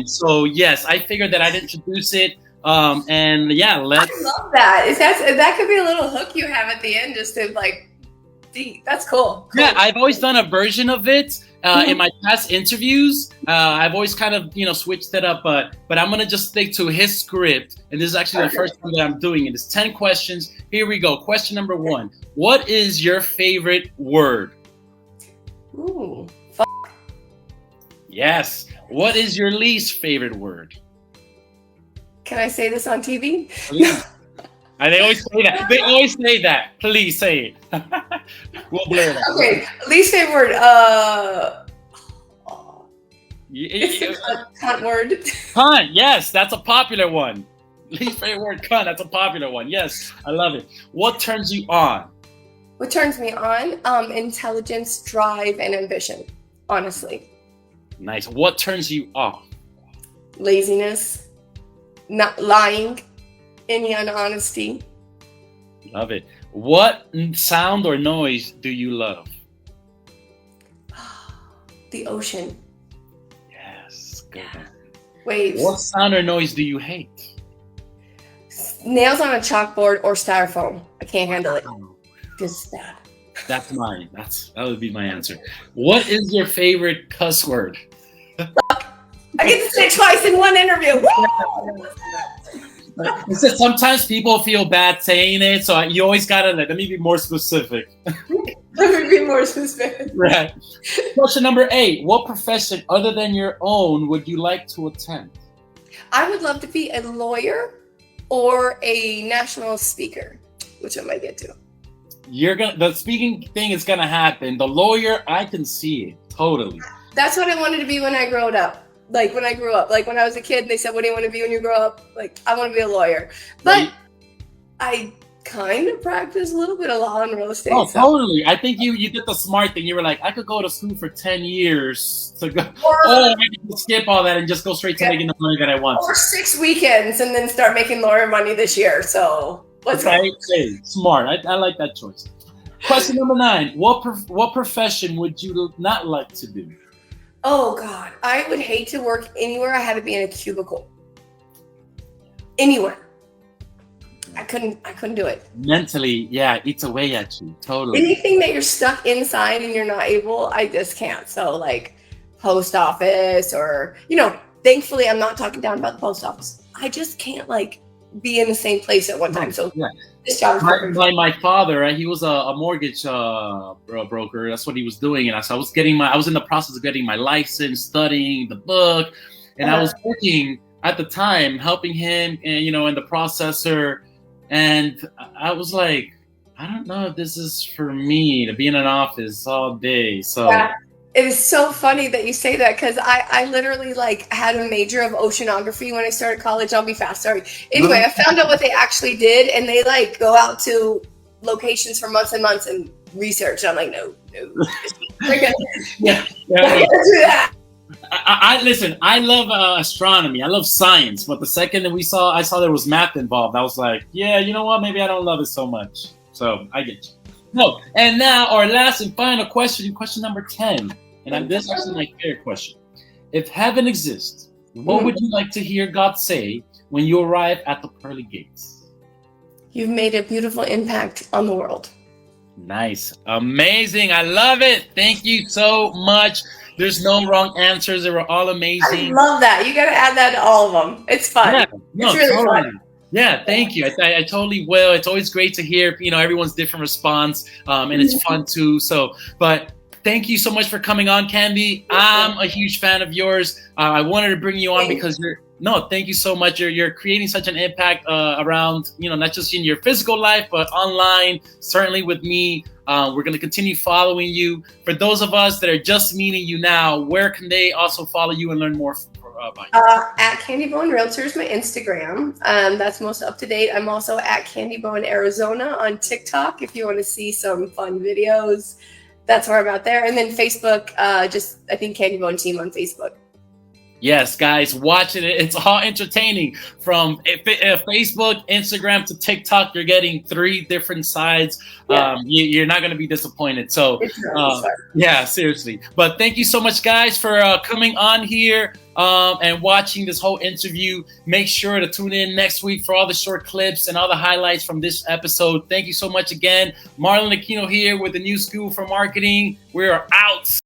Speaker 2: So yes, I figured that I'd introduce it. And yeah,
Speaker 3: I love that. That could be a little hook you have at the end, just to like, that's cool.
Speaker 2: Yeah, I've always done a version of it in my past interviews. I've always kind of switched it up, but I'm gonna just stick to his script. And this is actually the first time that I'm doing it. It's 10 questions. Here we go. Question number 1: what is your favorite word?
Speaker 3: Ooh,
Speaker 2: Yes. What is your least favorite word?
Speaker 3: Can I say this on TV?
Speaker 2: They always say that. They always say that. Please say it. We'll blur that.
Speaker 3: Okay. Least favorite word. It's a cunt word.
Speaker 2: Cunt. Yes, that's a popular one. Least favorite word, cunt. That's a popular one. Yes, I love it. What turns you on?
Speaker 3: What turns me on? Intelligence, drive, and ambition, honestly.
Speaker 2: Nice. What turns you off?
Speaker 3: Laziness, not lying, any unhonesty.
Speaker 2: Love it. What sound or noise do you love?
Speaker 3: The ocean.
Speaker 2: Yes. Good.
Speaker 3: Waves.
Speaker 2: What sound or noise do you hate?
Speaker 3: Nails on a chalkboard or styrofoam. I can't handle it. Just bad.
Speaker 2: That's mine. That would be my answer. What is your favorite cuss word?
Speaker 3: I get to say it twice in one interview.
Speaker 2: Sometimes people feel bad saying it, so you always gotta let me be more specific.
Speaker 3: Let me be more specific.
Speaker 2: Right. Question number 8. What profession other than your own would you like to attempt?
Speaker 3: I would love to be a lawyer or a national speaker, which I might get to.
Speaker 2: The speaking thing is gonna happen. The lawyer, I can see it totally.
Speaker 3: That's what I wanted to be when I grew up. Like when I grew up, like when I was a kid, they said, "What do you want to be when you grow up?" Like I want to be a lawyer, but I kind of practice a little bit of law and real estate.
Speaker 2: Oh, totally. I think you did the smart thing. You were like, I could go to school for 10 years to go. I can skip all that and just go straight to making the money that I want.
Speaker 3: Or 6 weekends and then start making lawyer money this year. So let's go.
Speaker 2: Hey, smart. I like that choice. Question number 9. What profession would you not like to do?
Speaker 3: Oh God, I would hate to work anywhere I had to be in a cubicle. Anywhere. I couldn't do it.
Speaker 2: Mentally, yeah, it eats away at you. Totally.
Speaker 3: Anything that you're stuck inside and you're not able, I just can't. So like post office or, thankfully I'm not talking down about the post office. I just can't like be in the same place at one time. So
Speaker 2: yeah.
Speaker 3: This job is perfect.
Speaker 2: My father, right? He was a mortgage broker. That's what he was doing. And I was in the process of getting my license, studying the book. And I was working at the time, helping him, and, in the processor. And I was like, I don't know if this is for me to be in an office all day. So
Speaker 3: yeah, it is so funny that you say that because I literally had a major of oceanography when I started college. I'll be fast. Sorry. Anyway, I found out what they actually did, and they go out to locations for months and months and research. I'm like, no.
Speaker 2: Yeah.
Speaker 3: Do that.
Speaker 2: I listen. I love astronomy. I love science. But the second that I saw there was math involved. I was like, yeah, you know what? Maybe I don't love it so much. So I get you. No. And now our last and final question number 10. And this is actually my favorite question. If heaven exists, what would you like to hear God say when you arrive at the pearly gates?
Speaker 3: You've made a beautiful impact on the world.
Speaker 2: Nice. Amazing. I love it. Thank you so much. There's no wrong answers. They were all amazing.
Speaker 3: I love that. You got to add that to all of them. It's fun.
Speaker 2: Yeah,
Speaker 3: it's really
Speaker 2: totally
Speaker 3: fun.
Speaker 2: Yeah, thank you. I totally will. It's always great to hear, everyone's different response, and it's fun too. So, but thank you so much for coming on, Candy. I'm a huge fan of yours. I wanted to bring you on because thank you so much. You're creating such an impact around, not just in your physical life, but online, certainly with me. We're going to continue following you. For those of us that are just meeting you now, where can they also follow you and learn more about you?
Speaker 3: At Candy Bowen Realtor is my Instagram. That's most up to date. I'm also at Candy Bowen Arizona on TikTok if you want to see some fun videos. That's where I'm out there. And then Facebook, I think Candy Bowen Team on Facebook.
Speaker 2: Yes, guys, watching it. It's all entertaining. From Facebook, Instagram to TikTok, you're getting 3 different sides. Yeah. You're not going to be disappointed. So, yeah, seriously. But thank you so much, guys, for coming on here and watching this whole interview. Make sure to tune in next week for all the short clips and all the highlights from this episode. Thank you so much again. Marlon Aquino here with the New School for Marketing. We are out.